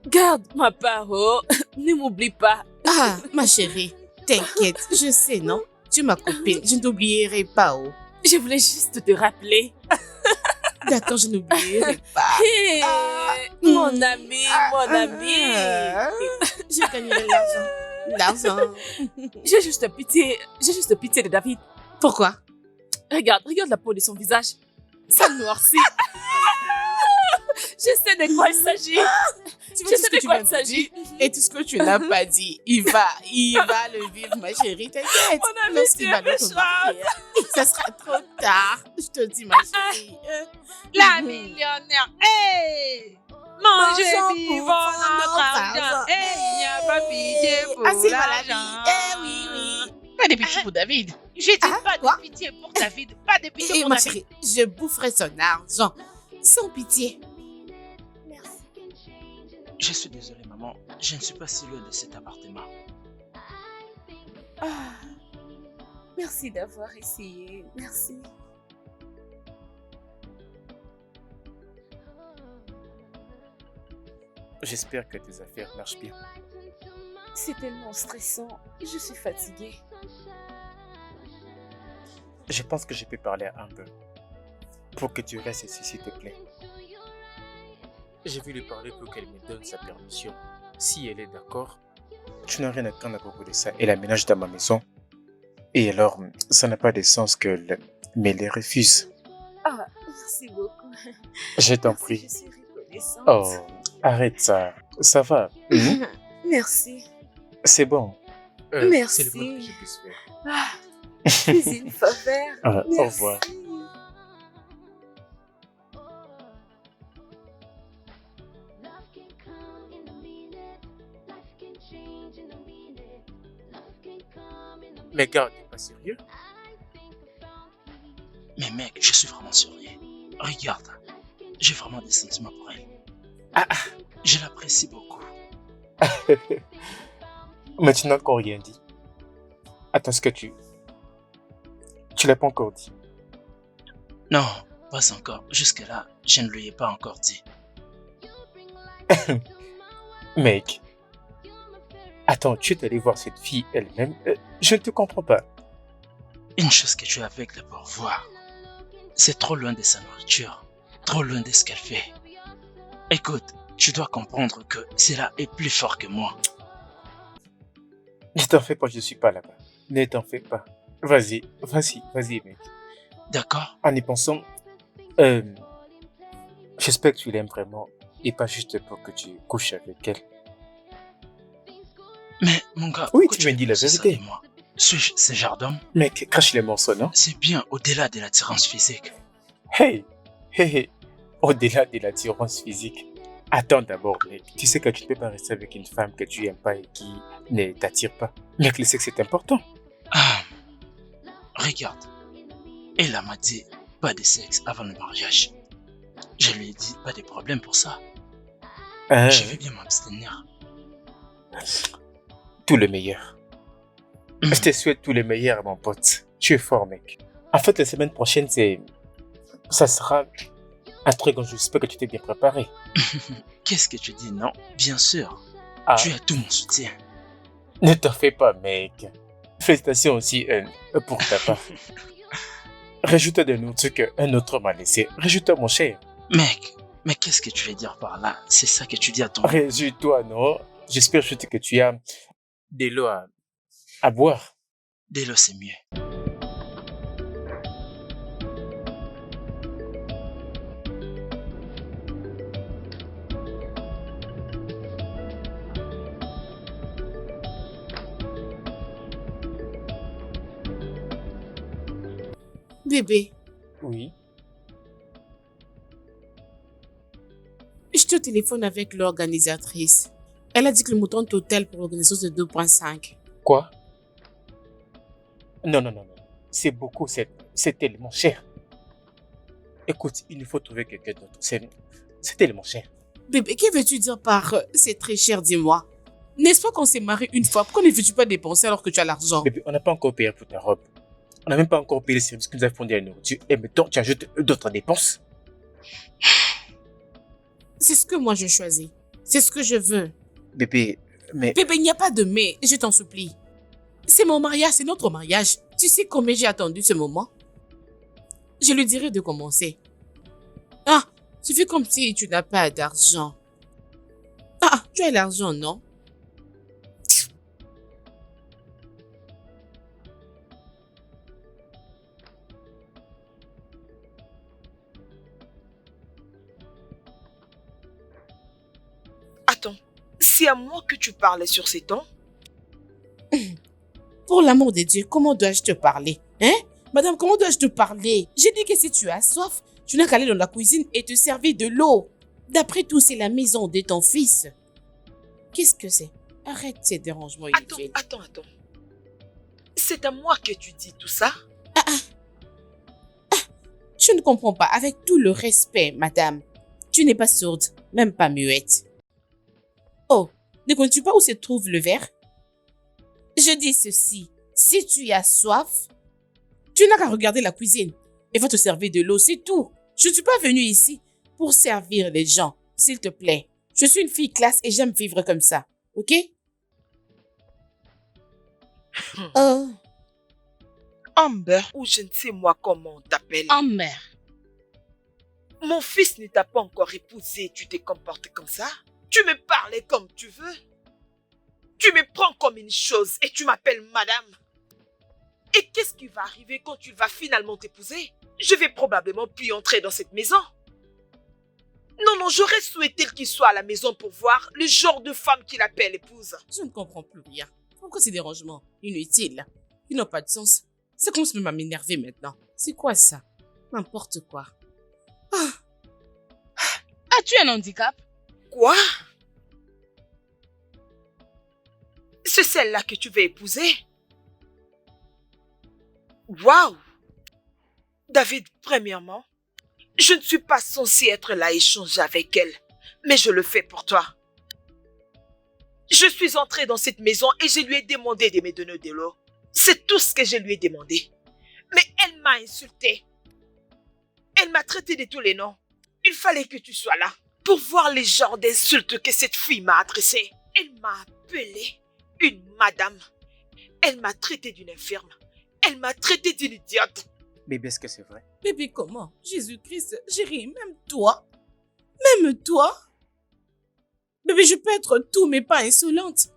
garde ma parole. Ne m'oublie pas. Ah, ma chérie, t'inquiète, je sais, non? Tu es ma copine, je ne t'oublierai pas, oh. Je voulais juste te rappeler. D'accord, je n'oublierai pas. Hey, mon ami, mon ami. Je gagnerai l'argent. L'argent. J'ai juste pitié de David. Pourquoi? Regarde la peau de son visage. Ça noircit. Je sais de quoi il s'agit. Je sais de quoi il s'agit. Et tout ce que tu n'as pas dit, il va le vivre, ma chérie. T'inquiète. Mon ami, Lorsqu'il tu va es le remarquer, ça sera trop tard. Je te dis, ma chérie. La millionnaire, hey! Mangez vivons notre argent. Hey, il n'y a pas pitié pour Ainsi va la vie. l'argent. Oui. Pas de pitié pour David. J'ai dit pas quoi? de pitié pour David. Pas de pitié Et pour ma David. chérie, je boufferai son argent. Sans pitié. Je suis désolé, maman. Je ne suis pas si loin de cet appartement. Merci d'avoir essayé. Merci. J'espère que tes affaires marchent bien. C'est tellement stressant. Je suis fatiguée. Je pense que je peux parler un peu. Pour que tu restes ici, s'il te plaît. Je vais lui parler pour qu'elle me donne sa permission. Si elle est d'accord, tu n'as rien à craindre à propos de ça. Elle aménage dans ma maison. Et alors, ça n'a pas de sens qu'elle me les refuse. Ah, merci beaucoup. Je t'en Merci, prie. je suis reconnaissante. Oh, arrête ça. Ça va. Merci. C'est bon. Merci. C'est le moins que je puisse faire. Ah, cuisine faveur. Au Merci. revoir. Mais gars, t'es pas sérieux? Mais mec, je suis vraiment sérieux. Regarde, j'ai vraiment des sentiments pour elle. Je l'apprécie beaucoup. Mais tu n'as encore rien dit. Attends, ce que tu l'as pas encore dit. Non, pas encore. Jusque-là, je ne lui ai pas encore dit. Mec. Attends, tu es allé voir cette fille elle-même? Je ne te comprends pas. Une chose que tu es aveugle pour voir, c'est trop loin de sa nourriture, trop loin de ce qu'elle fait. Écoute, tu dois comprendre que cela est plus fort que moi. Ne t'en fais pas, je suis pas là-bas. Ne t'en fais pas. Vas-y, mec. D'accord? En y pensant, j'espère que tu l'aimes vraiment et pas juste pour que tu couches avec elle. Mais mon gars, Oui, pourquoi tu me dis la penses ça vérité. de moi? Suis-je ce genre d'homme? Mec, crache les morceaux, non? C'est bien au-delà de l'attirance physique. Hey. Au-delà de l'attirance physique. Attends d'abord, mec. Tu sais que tu ne peux pas rester avec une femme que tu aimes pas et qui ne t'attire pas. Mec, le sexe est important. Ah, regarde. Elle m'a dit pas de sexe avant le mariage. Je lui ai dit pas de problème pour ça. Je vais bien m'abstenir. Tout le meilleur. Je te souhaite tout le meilleur, mon pote. Tu es fort, mec. En fait, la semaine prochaine, ça sera un truc dont j'espère que tu t'es bien préparé. Qu'est-ce que tu dis, non? Bien sûr. Ah. Tu as tout mon soutien. Ne t'en fais pas, mec. Félicitations aussi pour ta part. Rajoute de nous ce qu'un autre m'a laissé. Rajoute, mon cher. Mec, mais qu'est-ce que tu veux dire par là? C'est ça que tu dis à ton... Réjouis-toi, non? J'espère juste que tu as de l'eau à boire. De l'eau, c'est mieux. Bébé, Oui. je te téléphone avec l'organisatrice. Elle a dit que le montant total pour l'organisation c'est 2,5. Quoi? Non. C'est beaucoup, c'est tellement cher. Écoute, il nous faut trouver quelqu'un d'autre. C'est tellement cher. Bébé, que veux-tu dire par c'est très cher, dis-moi? N'est-ce pas qu'on s'est marié une fois? Pourquoi ne veux-tu pas dépenser alors que tu as l'argent? Bébé, on n'a pas encore payé pour ta robe. On n'a même pas encore payé les services que nous avons fournis à la nourriture. Et maintenant, tu ajoutes d'autres dépenses. C'est ce que moi je choisis. C'est ce que je veux. Bébé, mais... Bébé, il n'y a pas de mais, je t'en supplie. C'est mon mariage, c'est notre mariage. Tu sais combien j'ai attendu ce moment? Je lui dirai de commencer. Ah, tu fais comme si tu n'as pas d'argent. Ah, tu as l'argent, non? Attends, c'est à moi que tu parlais sur ces temps? Pour l'amour de Dieu, comment dois-je te parler? Hein? Madame, comment dois-je te parler? J'ai dit que si tu as soif, tu n'as qu'à aller dans la cuisine et te servir de l'eau. D'après tout, c'est la maison de ton fils. Qu'est-ce que c'est? Arrête ces dérangements inutiles. Attends. C'est à moi que tu dis tout ça? Je ne comprends pas. Avec tout le respect, madame, tu n'es pas sourde, même pas muette. Oh, ne connais-tu pas où se trouve le verre? Je dis ceci, si tu as soif, tu n'as qu'à regarder la cuisine et va te servir de l'eau, c'est tout. Je ne suis pas venue ici pour servir les gens, s'il te plaît. Je suis une fille classe et j'aime vivre comme ça, ok? Amber. Ou je ne sais moi comment on t'appelle. Amber. Mon fils ne t'a pas encore épousé, tu te comportes comme ça? Tu me parlais comme tu veux? Tu me prends comme une chose et tu m'appelles madame? Et qu'est-ce qui va arriver quand tu vas finalement t'épouser? Je vais probablement plus entrer dans cette maison. Non, j'aurais souhaité qu'il soit à la maison pour voir le genre de femme qu'il appelle épouse. Je ne comprends plus rien. Pourquoi ces dérangements inutiles? Ils n'ont pas de sens. Ça commence même à m'énerver maintenant. C'est quoi ça? N'importe quoi. As-tu un handicap? Quoi? C'est celle-là que tu veux épouser? Waouh! David, premièrement, je ne suis pas censée être là à échanger avec elle, mais je le fais pour toi. Je suis entrée dans cette maison et je lui ai demandé de me donner de l'eau. C'est tout ce que je lui ai demandé. Mais elle m'a insultée. Elle m'a traité de tous les noms. Il fallait que tu sois là pour voir les genres d'insultes que cette fille m'a adressées. Elle m'a appelée une madame. Elle m'a traité d'une infirme. Elle m'a traité d'une idiote. Bébé, est-ce que c'est vrai? Bébé, comment? Jésus-Christ, chérie, même toi? Même toi? Bébé, je peux être tout, mais pas insolente.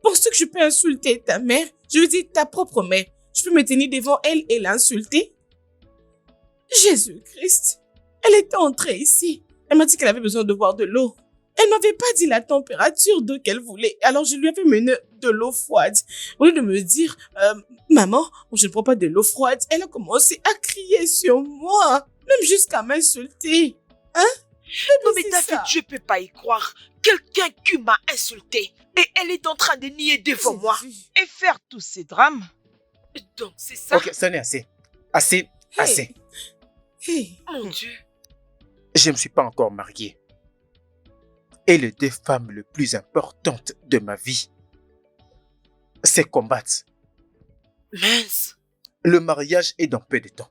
Penses-tu que je peux insulter ta mère? Je veux dire ta propre mère. Je peux me tenir devant elle et l'insulter? Jésus-Christ. Elle était entrée ici. Elle m'a dit qu'elle avait besoin de boire de l'eau. Elle m'avait pas dit la température d'eau qu'elle voulait. Alors je lui avais mené de l'eau froide. Au lieu de me dire, maman, je ne prends pas de l'eau froide, elle a commencé à crier sur moi. Même jusqu'à m'insulter. Hein? Non mais David, je peux pas y croire. Quelqu'un qui m'a insulté et elle est en train de nier devant moi. Et faire tous ces drames? Donc c'est ça? Ok, ça n'est assez. Assez. Mon Dieu. Je ne me suis pas encore marié. Et les deux femmes les plus importantes de ma vie, c'est combattre. Mince. Le mariage est dans peu de temps.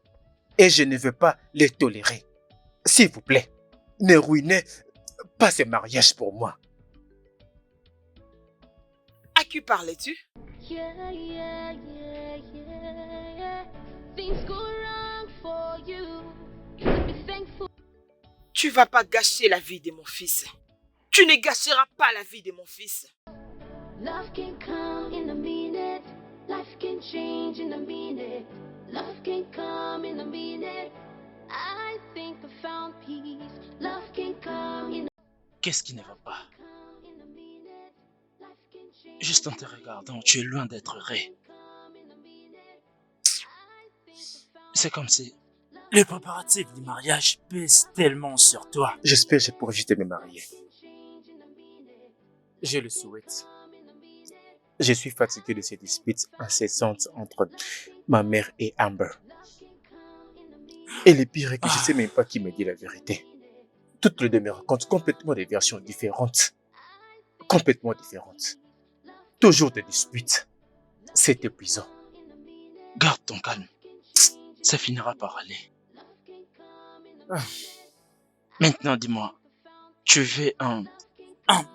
Et je ne veux pas les tolérer. S'il vous plaît, ne ruinez pas ce mariage pour moi. À qui parlais-tu? Things go wrong for you. You should be thankful. Tu vas pas gâcher la vie de mon fils. Tu ne gâcheras pas la vie de mon fils. Love can come in a minute. Life can change in a minute. Love can come in a minute. I think I found peace. Love can come in Qu'est-ce qui ne va pas? a minute. Life can change. Juste en te regardant, tu es loin d'être heureux. C'est comme si... Les préparatifs du mariage pèsent tellement sur toi. J'espère que je pourrai juste me marier. Je le souhaite. Je suis fatigué de ces disputes incessantes entre ma mère et Amber. Et le pire est que je ne sais même pas qui me dit la vérité. Toutes les deux me racontent complètement des versions différentes. Complètement différentes. Toujours des disputes. C'est épuisant. Garde ton calme. Ça finira par aller. Ah. Maintenant, dis-moi, tu veux un...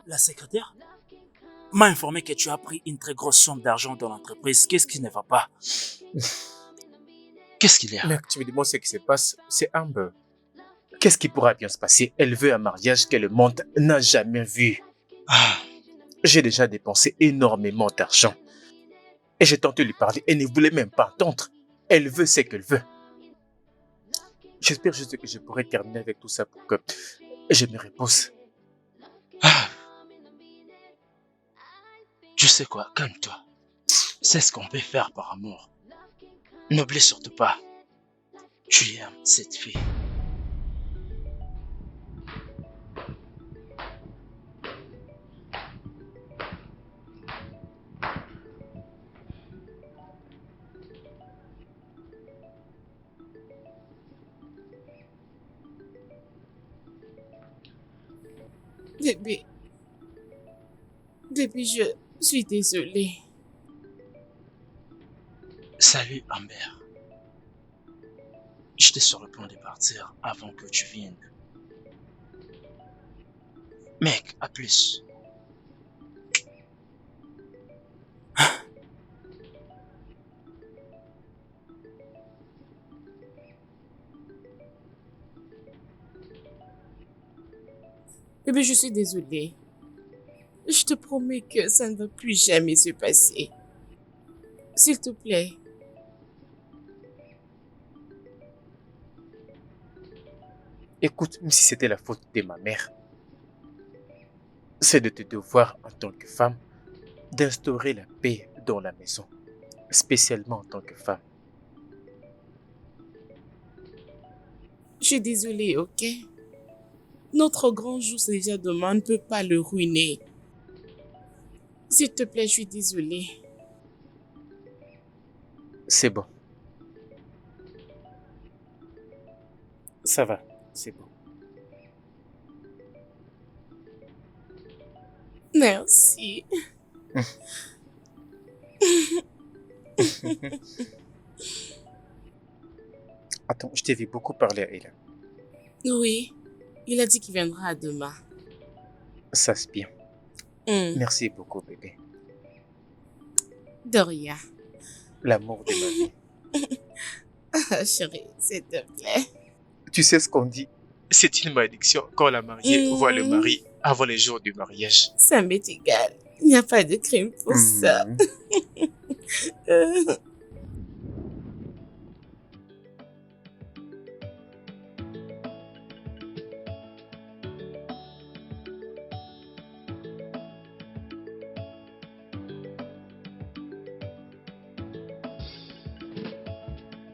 La secrétaire m'a informé que tu as pris une très grosse somme d'argent dans l'entreprise. Qu'est-ce qui ne va pas? Qu'est-ce qu'il y a? Mec, tu me demandes ce qui se passe, c'est Amber. Qu'est-ce qui pourra bien se passer? Elle veut un mariage que le monde n'a jamais vu. Ah, J'ai déjà dépensé énormément d'argent. Et j'ai tenté de lui parler, elle ne voulait même pas entendre. Elle veut ce qu'elle veut. J'espère juste que je pourrai terminer avec tout ça pour que je me repose. ah. Tu sais quoi, calme-toi. C'est ce qu'on peut faire par amour. N'oublie surtout pas, tu aimes cette fille. Bébé. Bébé, je suis désolée. Salut Amber. J'étais sur le point de partir avant que tu viennes. Mec, à plus. Bébé, je suis désolée. Je te promets que ça ne va plus jamais se passer. S'il te plaît. Écoute, même si c'était la faute de ma mère, c'est de te devoir en tant que femme d'instaurer la paix dans la maison, spécialement en tant que femme. Je suis désolée, ok? Notre grand jour, c'est déjà demain, on ne peut pas le ruiner. S'il te plaît, je suis désolée. C'est bon. Ça va, c'est bon. Merci. Attends, je t'ai vu beaucoup parler à elle. Oui, il a dit qu'il viendra demain. Ça c'est bien. Merci beaucoup, bébé. De rien. L'amour de ma vie. Chérie, s'il te plaît. Tu sais ce qu'on dit? C'est une malédiction quand la mariée voit le mari avant les jours du mariage. Ça m'est égal. Il n'y a pas de crime pour ça.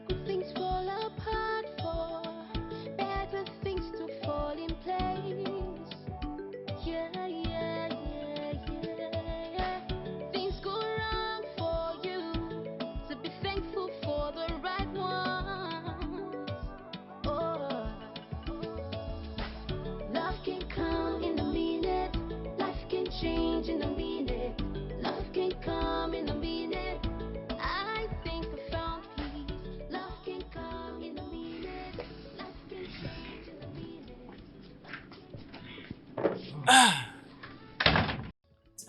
Good things fall apart for better things to fall in place. Yeah, yeah, yeah, yeah. Things go wrong for you, so be thankful for the right ones. Oh, love can come in a minute, life can change in a minute, love can come in a minute. I think I found peace. Love can come in a minute. Love can change in a minute.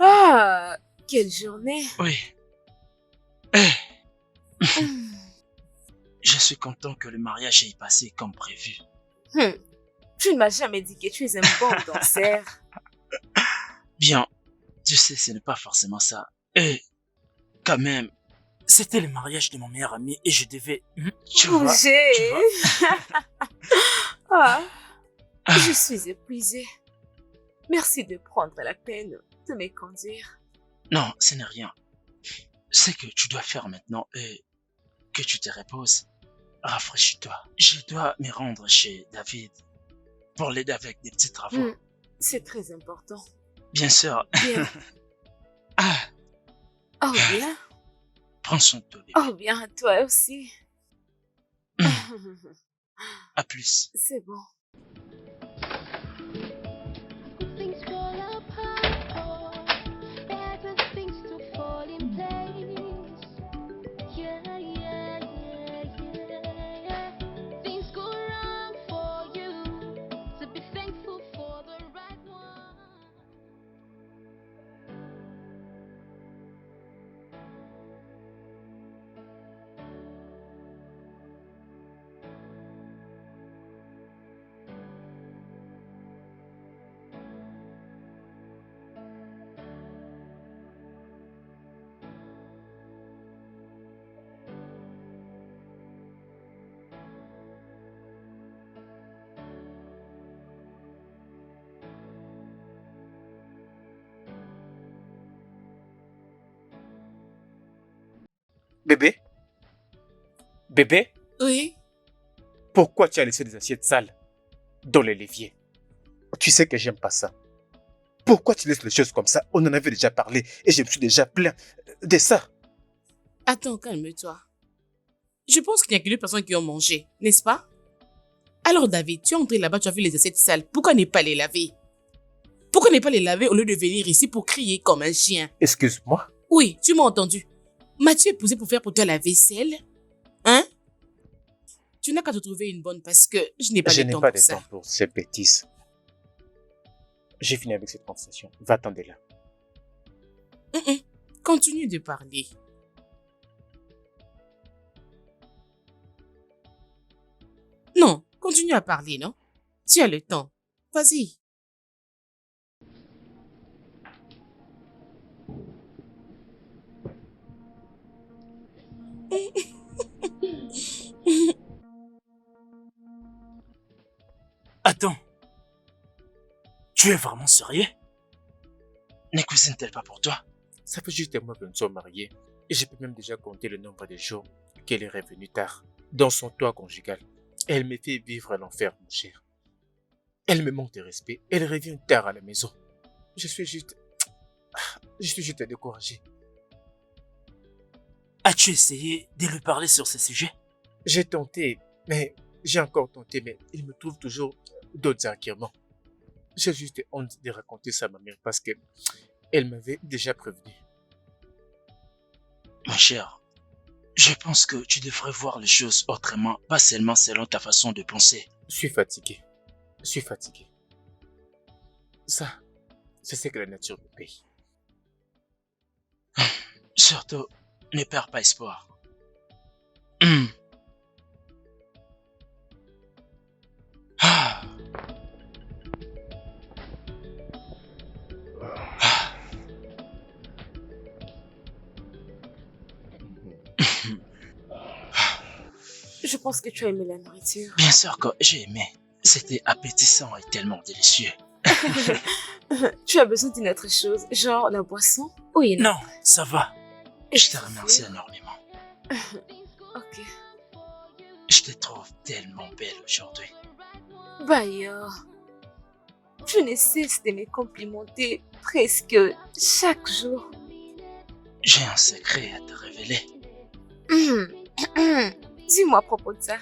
Ah, quelle journée. Oui. Eh, je suis content que le mariage ait passé comme prévu. Tu ne m'as jamais dit que tu es un bon danseur. Bien, tu sais, ce n'est pas forcément ça. Et quand même, C'était le mariage de mon meilleur ami et je devais... tu vois, Roger. tu vois. Ah, je suis épuisée. Merci de prendre la peine de me conduire. Non, ce n'est rien. C'est que tu dois faire maintenant et que tu te reposes. Rafraîchis-toi. Je dois me rendre chez David pour l'aider avec des petits travaux. C'est très important. Bien sûr. Bien. Ah, Oh bien. prends soin de toi, bébé. Oh bien, toi aussi. À plus. C'est bon. Good things fall apart for better things to fall in place. Yeah, yeah, Bébé? Bébé? Oui. Pourquoi tu as laissé des assiettes sales dans les l'évier? Tu sais que j'aime pas ça. Pourquoi tu laisses les choses comme ça? On en avait déjà parlé et je me suis déjà plaint de ça. Attends, calme-toi. Je pense qu'il n'y a que 2 personnes qui ont mangé, n'est-ce pas? Alors David, tu es entré là-bas, tu as vu les assiettes sales. Pourquoi ne pas les laver? Pourquoi ne pas les laver au lieu de venir ici pour crier comme un chien? Excuse-moi. Oui, tu m'as entendu. M'as-tu épousé pour faire pour toi la vaisselle? Hein? Tu n'as qu'à te trouver une bonne parce que je n'ai pas Je de n'ai temps pas pour de ça. temps pour ces bêtises. J'ai fini avec cette conversation. Va-t'en de là. Continue de parler. Non, continue à parler, non? Tu as le temps. Vas-y. Attends. Tu es vraiment sérieux? Ne cuisine-t-elle pas pour toi? Ça fait juste un mois que nous sommes mariés. Et je peux même déjà compter le nombre de jours qu'elle est revenue tard dans son toit conjugal. Elle me fait vivre l'enfer, mon cher. Elle me manque de respect. Elle revient tard à la maison. Je suis juste découragé. As-tu essayé de lui parler sur ce sujet? J'ai tenté, mais j'ai encore tenté, mais il me trouve toujours d'autres arguments. J'ai juste honte de raconter ça à ma mère parce que elle m'avait déjà prévenu. Mon cher, je pense que tu devrais voir les choses autrement, pas seulement selon ta façon de penser. Je suis fatigué. Ça, c'est ce que la nature me paye. Surtout, ne perds pas espoir. Hmm. Ah. Ah. Je pense que tu as aimé la nourriture. Bien sûr que j'ai aimé. C'était appétissant et tellement délicieux. Tu as besoin d'une autre chose, genre la boisson? Oui, non. Non, ça va. Je te remercie énormément. Ok. Je te trouve tellement belle aujourd'hui. Bayo, tu ne cesses de me complimenter presque chaque jour. J'ai un secret à te révéler. Dis-moi à propos de ça.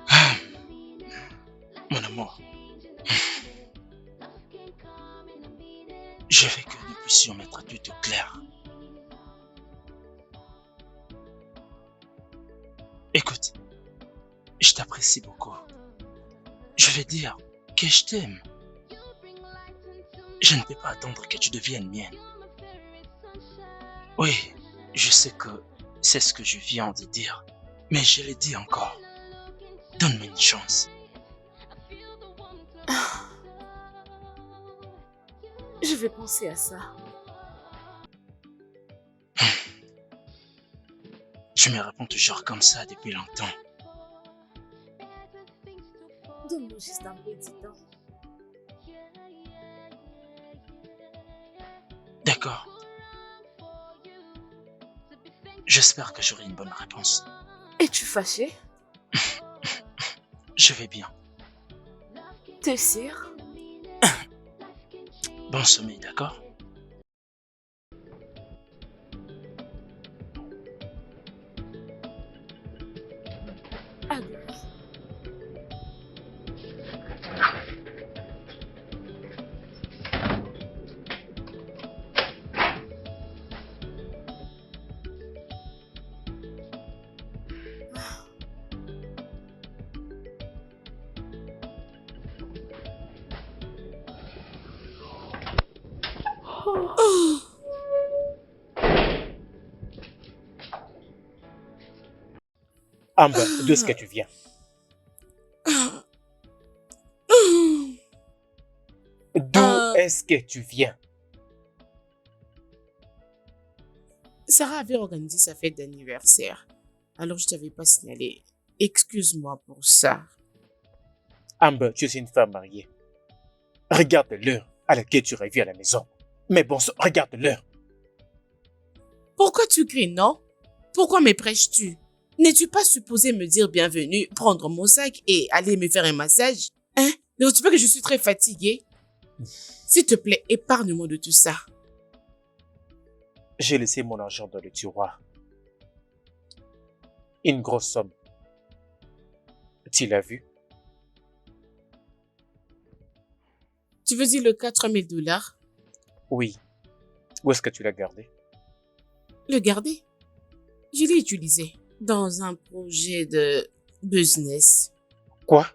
Ah. Mon amour, je veux que nous puissions mettre tout au clair. Écoute, je t'apprécie beaucoup. Je vais dire que je t'aime. Je ne peux pas attendre que tu deviennes mienne. Oui, je sais que c'est ce que je viens de dire, mais je le dis encore. Donne-moi une chance. Je vais penser à ça. Tu me réponds toujours comme ça depuis longtemps. Donne-moi juste un petit temps. D'accord. J'espère que j'aurai une bonne réponse. Es-tu fâché? Je vais bien. T'es sûr? Bon sommeil, d'accord? Adieu. Amber, d'où est-ce que tu viens? D'où est-ce que tu viens? Sarah avait organisé sa fête d'anniversaire. Alors je t'avais pas signalé. Excuse-moi pour ça. Amber, tu es une femme mariée. Regarde l'heure à laquelle tu reviens à la maison. Mais bon sang, regarde l'heure. Pourquoi tu cries, non? Pourquoi me prêches-tu? N'es-tu pas supposé me dire bienvenue, prendre mon sac et aller me faire un massage? Hein? Ne vois-tu pas que je suis très fatiguée? S'il te plaît, épargne-moi de tout ça. J'ai laissé mon argent dans le tiroir. Une grosse somme. Tu l'as vu? Tu veux dire le 4000 $? Oui. Où est-ce que tu l'as gardé? Le garder? Je l'ai utilisé dans un projet de business. Quoi?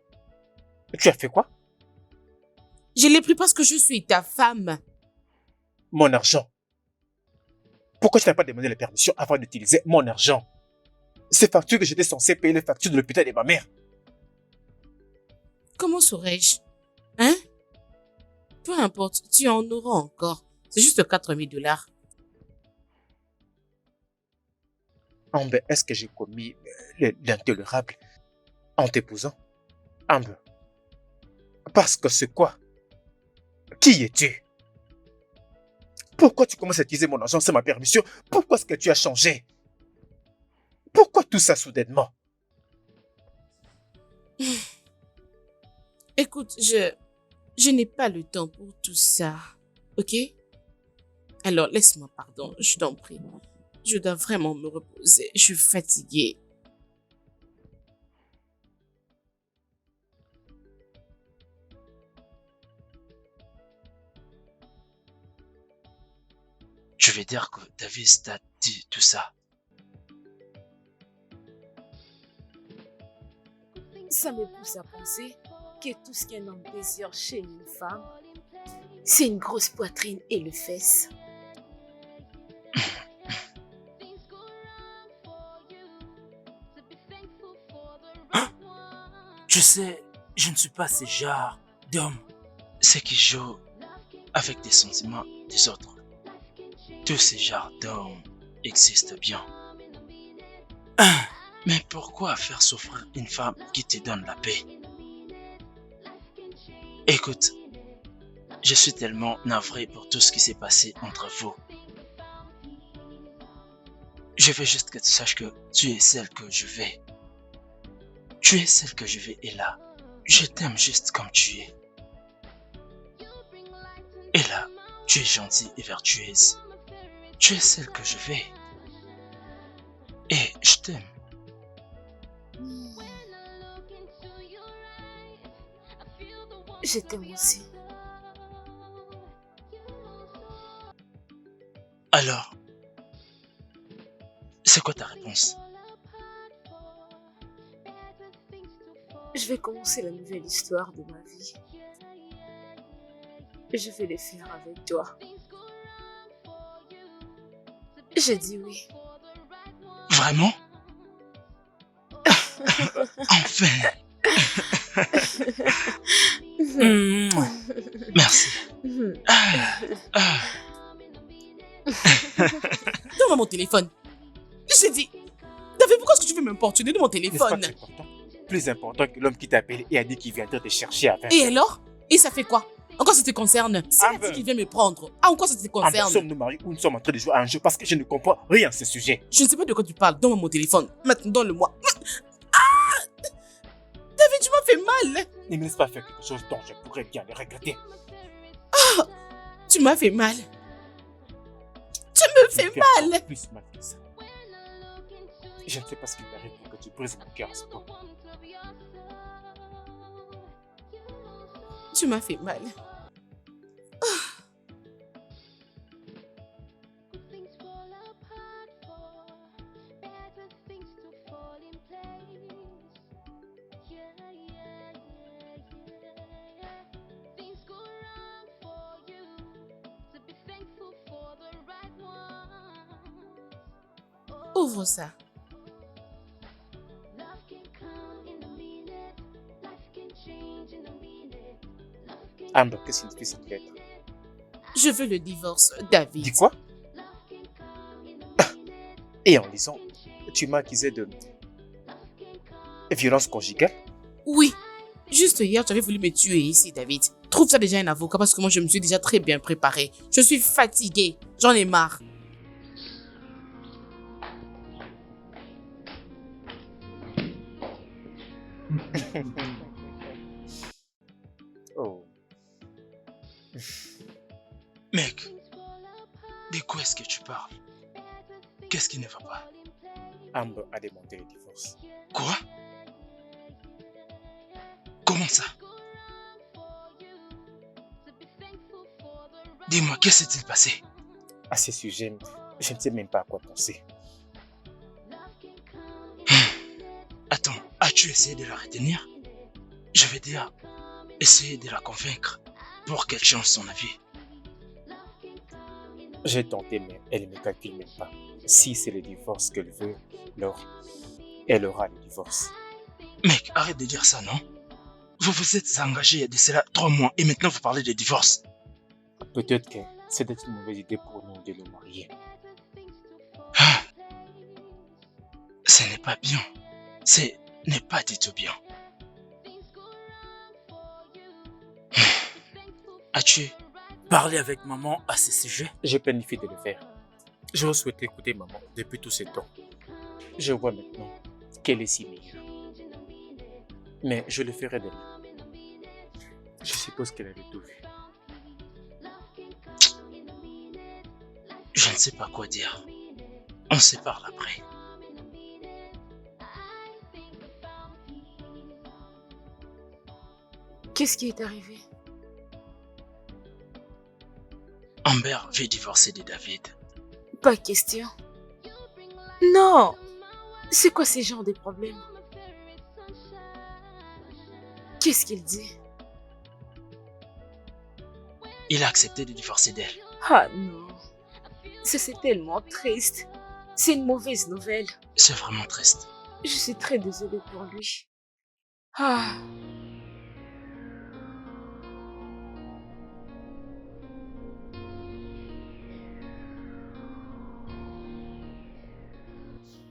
Tu as fait quoi? Je l'ai pris parce que je suis ta femme. Mon argent. Pourquoi tu n'as pas demandé la permission avant d'utiliser mon argent? Ces factures que j'étais censé payer, les factures de l'hôpital de ma mère. Comment saurais-je? Hein? Peu importe, tu en auras encore. C'est juste 4000 $. Amber, est-ce que j'ai commis l'intolérable en t'épousant? Amber. Parce que c'est quoi? Qui es-tu? Pourquoi tu commences à utiliser mon argent sans ma permission? Pourquoi est-ce que tu as changé? Pourquoi tout ça soudainement? Écoute, je n'ai pas le temps pour tout ça. Ok? Alors, laisse-moi, pardon, je t'en prie. Je dois vraiment me reposer. Je suis fatiguée. Je vais dire que David t'a dit tout ça. Ça me pousse à penser que tout ce qu'un homme désire chez une femme, c'est une grosse poitrine et le fesse. Tu sais, je ne suis pas ce genre d'homme. C'est qui joue avec des sentiments des autres. Tous ces genres d'hommes existent bien. Mais pourquoi faire souffrir une femme qui te donne la paix? Écoute, je suis tellement navré pour tout ce qui s'est passé entre vous. Je veux juste que tu saches que tu es celle que je vais. Tu es celle que je vais et là, je t'aime juste comme tu es. Et là, tu es gentille et vertueuse. Tu es celle que je vais. Et je t'aime. Je t'aime aussi. Alors, c'est quoi ta réponse? Je vais commencer la nouvelle histoire de ma vie. Je vais le faire avec toi. J'ai dit oui. Vraiment? Enfin. Merci. Donne-moi mon téléphone. J'ai dit. David, pourquoi est-ce que tu veux m'importuner de mon N'est-ce pas téléphone? très important? Plus important que l'homme qui t'a appelé et a dit qu'il viendrait te chercher à 20. Et alors? Et ça fait quoi? En quoi ça te concerne? Si elle Amber. dit qu'il vient me prendre, en quoi ça te concerne? Sommes-nous mariés ou nous sommes en train de jouer à un jeu parce que je ne comprends rien à ce sujet. Je ne sais pas de quoi tu parles. Donne-moi mon téléphone. Maintenant, donne-le-moi. Ah! David, tu m'as fait mal. Ne me laisse pas faire quelque chose dont je pourrais bien le regretter. Tu m'as fait mal. Tu me fais mal. Plus mal que ça. Je ne sais pas ce qui m'arrive pour que tu brises mon cœur à ce point. Tu m'as fait mal. Ouvre ça. Amber, que signifie cette lettre? Je veux le divorce, David. Dis quoi? Et en lisant, tu m'as accusé de violence conjugale? Oui. Juste hier, tu avais voulu me tuer ici, David. Trouve ça déjà un avocat parce que moi, je me suis déjà très bien préparée. Je suis fatiguée. J'en ai marre. Oh, Mec, de quoi est-ce que tu parles? Qu'est-ce qui ne va pas? Amber a demandé le divorce. Quoi? Comment ça? Dis-moi, qu'est-ce qui s'est passé? À ce sujet, je ne sais même pas à quoi penser. Attends, as-tu essayé de la retenir? Je veux dire, essayer de la convaincre pour qu'elle change son avis. J'ai tenté, mais elle ne me calcule même pas. Si c'est le divorce qu'elle veut, alors elle aura le divorce. Mec, arrête de dire ça, non? Vous vous êtes engagé il y a de cela 3 mois et maintenant vous parlez de divorce. Peut-être que c'était une mauvaise idée pour nous de nous marier. Ah, ce n'est pas bien. Ce n'est pas du tout bien. As-tu Parler avec maman à ce sujet? J'ai planifié de le faire. Je souhaitais écouter maman depuis tout ce temps. Je vois maintenant qu'elle est si meilleure. Mais je le ferai demain. Je suppose qu'elle avait tout vu. Je ne sais pas quoi dire. On se parle après. Qu'est-ce qui est arrivé? Amber veut divorcer de David. Pas question. Non. C'est quoi ces genres de problèmes? Qu'est-ce qu'il dit? Il a accepté de divorcer d'elle. Ah non. Ça c'est tellement triste. C'est une mauvaise nouvelle. C'est vraiment triste. Je suis très désolée pour lui. Ah.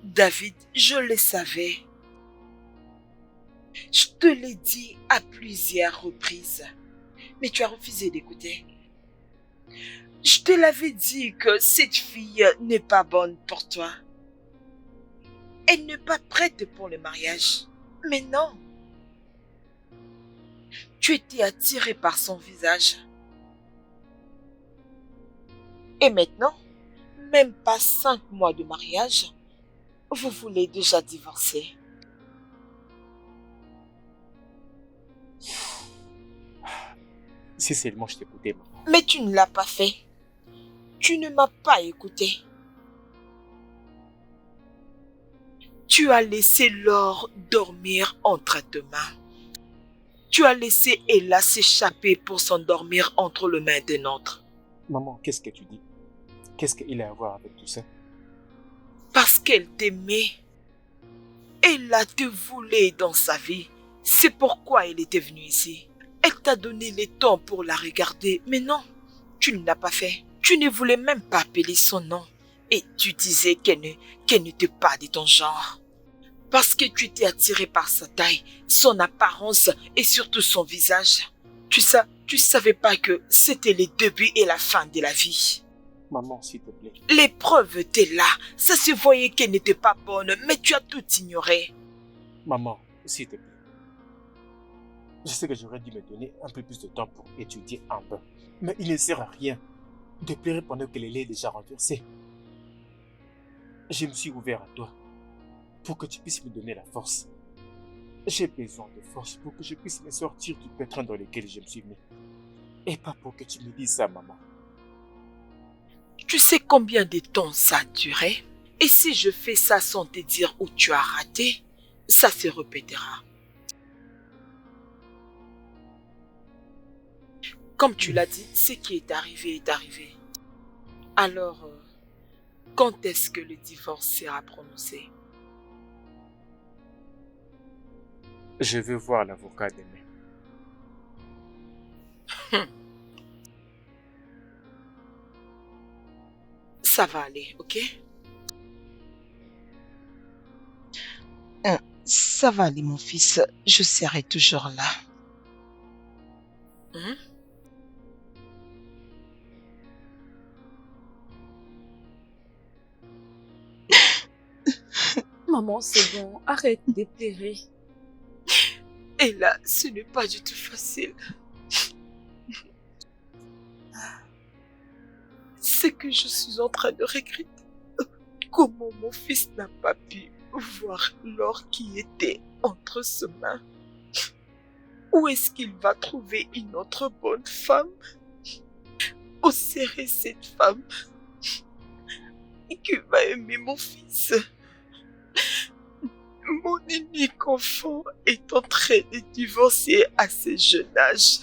David, je le savais. Je te l'ai dit à plusieurs reprises, mais tu as refusé d'écouter. Je te l'avais dit que cette fille n'est pas bonne pour toi. Elle n'est pas prête pour le mariage. Mais non. Tu étais attiré par son visage. Et maintenant, même pas 5 mois de mariage, vous voulez déjà divorcer. Si seulement je t'écoutais, maman. Mais tu ne l'as pas fait. Tu ne m'as pas écouté. Tu as laissé Laure dormir entre tes mains. Tu as laissé Ella s'échapper pour s'endormir entre les mains d'un autre. Maman, qu'est-ce que tu dis? Qu'est-ce qu'il a à voir avec tout ça? Parce qu'elle t'aimait. Ella te voulait dans sa vie. C'est pourquoi elle était venue ici. Elle t'a donné le temps pour la regarder, mais non, tu ne l'as pas fait. Tu ne voulais même pas appeler son nom. Et tu disais qu'elle n'était pas de ton genre. Parce que tu étais attiré par sa taille, son apparence et surtout son visage. Tu savais pas que c'était le début et la fin de la vie. Maman, s'il te plaît. L'épreuve était là. Ça se voyait qu'elle n'était pas bonne, mais tu as tout ignoré. Maman, s'il te plaît. Je sais que j'aurais dû me donner un peu plus de temps pour étudier un peu. Mais il ne sert à rien de pleurer pendant que le lait est déjà renversé. Je me suis ouvert à toi pour que tu puisses me donner la force. J'ai besoin de force pour que je puisse me sortir du pétrin dans lequel je me suis mis. Et pas pour que tu me dises ça, maman. Tu sais combien de temps ça a duré? Et si je fais ça sans te dire où tu as raté, ça se répétera. Comme tu l'as dit, ce qui est arrivé est arrivé. Alors, quand est-ce que le divorce sera prononcé? Je veux voir l'avocat demain. Ça va aller, ok? Ça va aller, mon fils. Je serai toujours là. Maman, c'est bon. Arrête de pleurer. Et là, ce n'est pas du tout facile. C'est que je suis en train de regretter comment mon fils n'a pas pu voir l'or qui était entre ses mains. Où est-ce qu'il va trouver une autre bonne femme? Où serait cette femme qui va aimer mon fils? Mon unique enfant est en train de divorcer à ce jeune âge.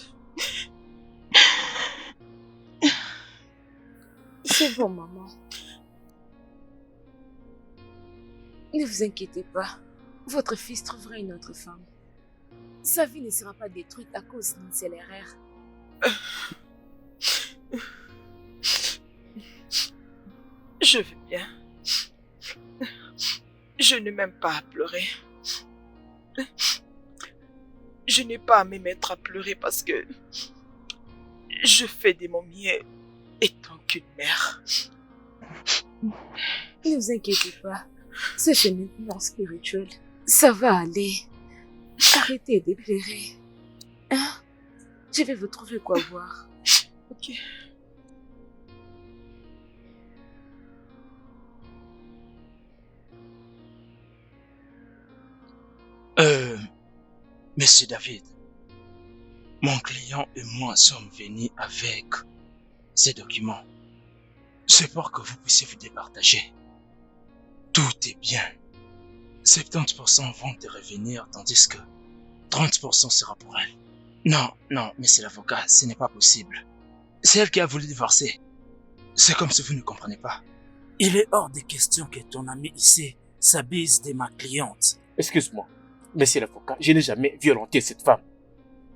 C'est bon, maman. Ne vous inquiétez pas. Votre fils trouvera une autre femme. Sa vie ne sera pas détruite à cause d'une seule erreur. Je vais bien. Je n'ai même pas à pleurer. Je n'ai pas à me mettre à pleurer parce que je fais de mon mieux étant qu'une mère. Ne vous inquiétez pas. C'est uniquement spirituel. Ça va aller. Arrêtez de pleurer. Hein? Je vais vous trouver quoi boire. Ok. Monsieur David, mon client et moi sommes venus avec ces documents. C'est pour que vous puissiez vous départager. Tout est bien. 70% vont te revenir, tandis que 30% sera pour elle. Non, monsieur l'avocat, ce n'est pas possible. C'est elle qui a voulu divorcer. C'est comme si vous ne comprenez pas. Il est hors de question que ton ami ici s'abuse de ma cliente. Excuse-moi, monsieur l'avocat, je n'ai jamais violenté cette femme.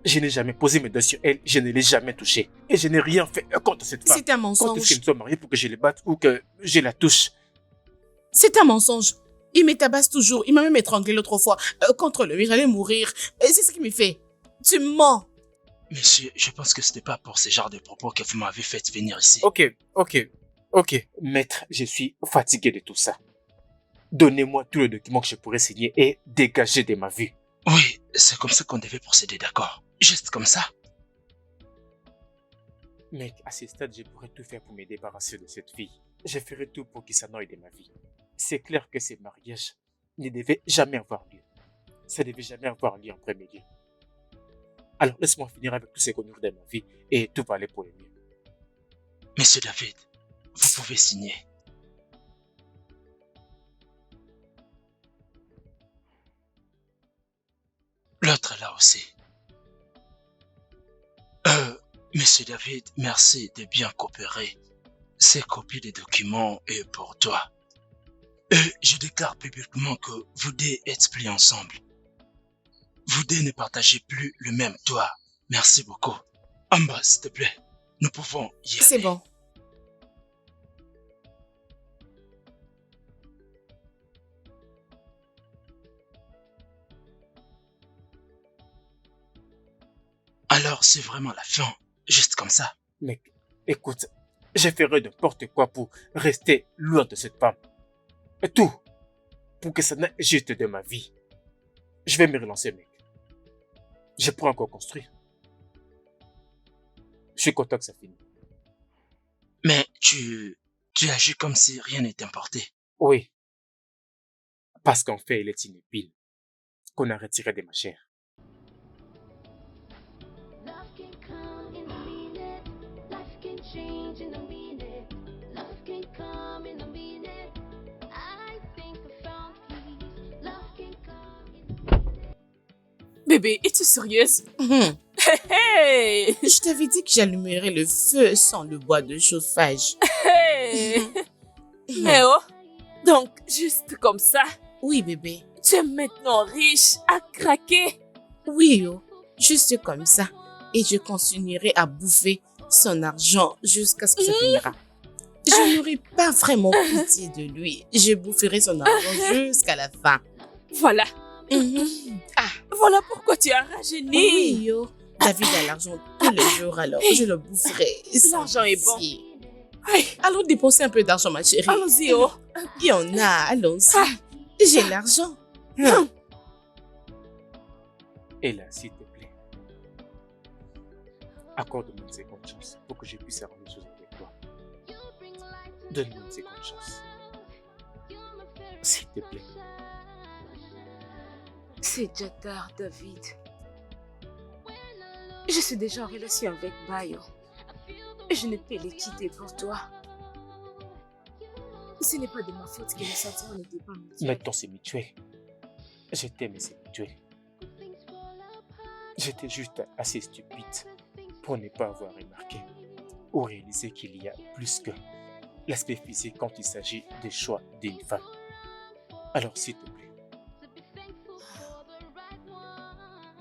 Je n'ai jamais posé mes doigts sur elle, je ne l'ai jamais touchée. Et je n'ai rien fait contre cette femme. C'est un Quand mensonge. est-ce que nous sommes mariés pour que je les batte ou que je la touche? C'est un mensonge. Il me tabasse toujours. Il m'a même étranglé l'autre fois contre le mur. J'allais mourir. Et c'est ce qu'il me fait. Tu mens. Monsieur, je pense que ce n'est pas pour ce genre de propos que vous m'avez fait venir ici. Ok. Maître, je suis fatigué de tout ça. Donnez-moi tous les documents que je pourrais signer et dégager de ma vue. Oui, c'est comme ça qu'on devait procéder, d'accord? Juste comme ça. Mec, à ce stade, je pourrais tout faire pour me débarrasser de cette fille. Je ferai tout pour qu'il s'ennuie de ma vie. C'est clair que ces mariages ne devaient jamais avoir lieu. Ça ne devait jamais avoir lieu en premier lieu. Alors, laisse-moi finir avec tout ce qu'on ouvre dans ma vie et tout va aller pour le mieux. Monsieur David, vous pouvez signer. L'autre là aussi. Monsieur David, merci de bien coopérer. Ces copies des documents est pour toi. Et je déclare publiquement que vous deux êtes plus ensemble. Vous deux ne partagez plus le même toit. Merci beaucoup. En bas, s'il te plaît. Nous pouvons y aller. C'est bon. Alors, c'est vraiment la fin. Juste comme ça. Mec, écoute, je ferai n'importe quoi pour rester loin de cette femme. Et tout, pour que ça n'aille juste de ma vie. Je vais me relancer, mec. Je pourrais encore construire. Je suis content que ça finisse. Mais tu agis comme si rien n'était importé. Oui. Parce qu'en fait, elle est une épine qu'on a retirée de ma chair. Love can come in a minute. Life can change in a minute. Love can come in a minute. I think I found peace. Love can come in a minute. Bébé, es-tu sérieuse? Hum. Hey! Je t'avais dit que j'allumerais le feu sans le bois de chauffage. Hey! Mais oh! Donc, juste comme ça, Oui, bébé. tu es maintenant riche à craquer. Oui, oh. Juste comme ça. Et je continuerai à bouffer son argent jusqu'à ce que ça finira. Je n'aurai pas vraiment pitié de lui. Je boufferai son argent jusqu'à la fin. Voilà. Mhm. Voilà pourquoi tu as rajeuni. Oui, yo. David a l'argent tous les jours, alors je le boufferai. sans L'argent est bon. pitié. Hey, Allons dépenser un peu d'argent, ma chérie. allons-y, oh. Il y en a, allons-y. Ah. J'ai l'argent. Hein. Et là, s'il te plaît, accorde-moi une seconde chance pour que je puisse arranger les choses avec toi. Donne-moi une seconde chance. S'il te plaît. C'est déjà tard, David. Je suis déjà en relation avec Bayo. Et je ne peux les quitter pour toi. Ce n'est pas de ma faute que les sentiments n'étaient pas mutuels. Maintenant, c'est mutuel. Je t'aime et c'est mutuel. J'étais juste assez stupide pour ne pas avoir remarqué ou réalisé qu'il y a plus que l'aspect physique quand il s'agit des choix d'une femme. Alors, s'il te plaît.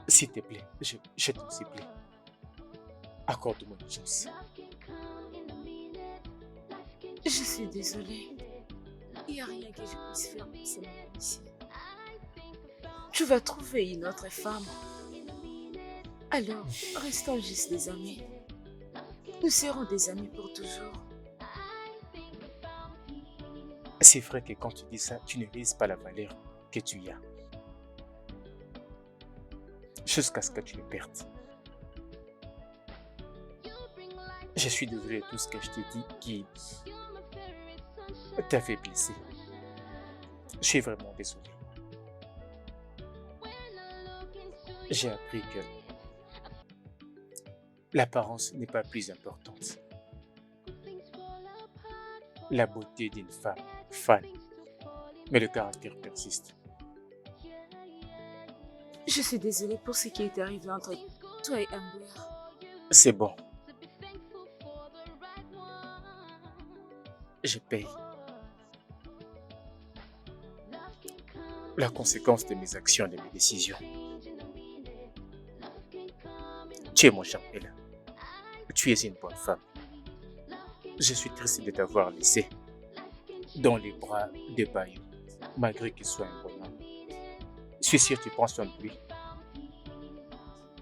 S'il te plaît, je t'en supplie. Accorde-moi une chance. Je suis désolée. Il n'y a rien que je puisse faire pour ce moment ici. Tu vas trouver une autre femme. Alors, restons juste des amis. Nous serons des amis pour toujours. C'est vrai que quand tu dis ça, tu ne réalises pas la valeur que tu y as. Jusqu'à ce que tu le perdes. Je suis désolé de tout ce que je t'ai dit qui t'avait blessé. Je suis vraiment désolé. J'ai appris que l'apparence n'est pas plus importante. La beauté d'une femme fan, mais le caractère persiste. Je suis désolée pour ce qui est arrivé entre toi et Amber. C'est bon. Je paye. La conséquence de mes actions et de mes décisions. Tu es mon champion. Tu es une bonne femme. Je suis triste de t'avoir laissé dans les bras de Bayo, malgré qu'il soit un bon homme. Je suis sûr que tu prends soin de lui.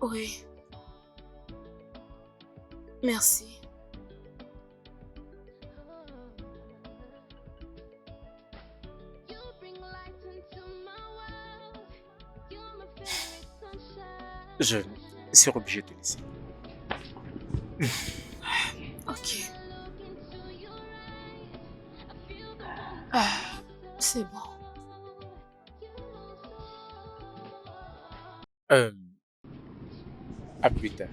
Oui. Merci. Je serai obligé de te laisser. Ok. Ah, c'est bon. À plus tard.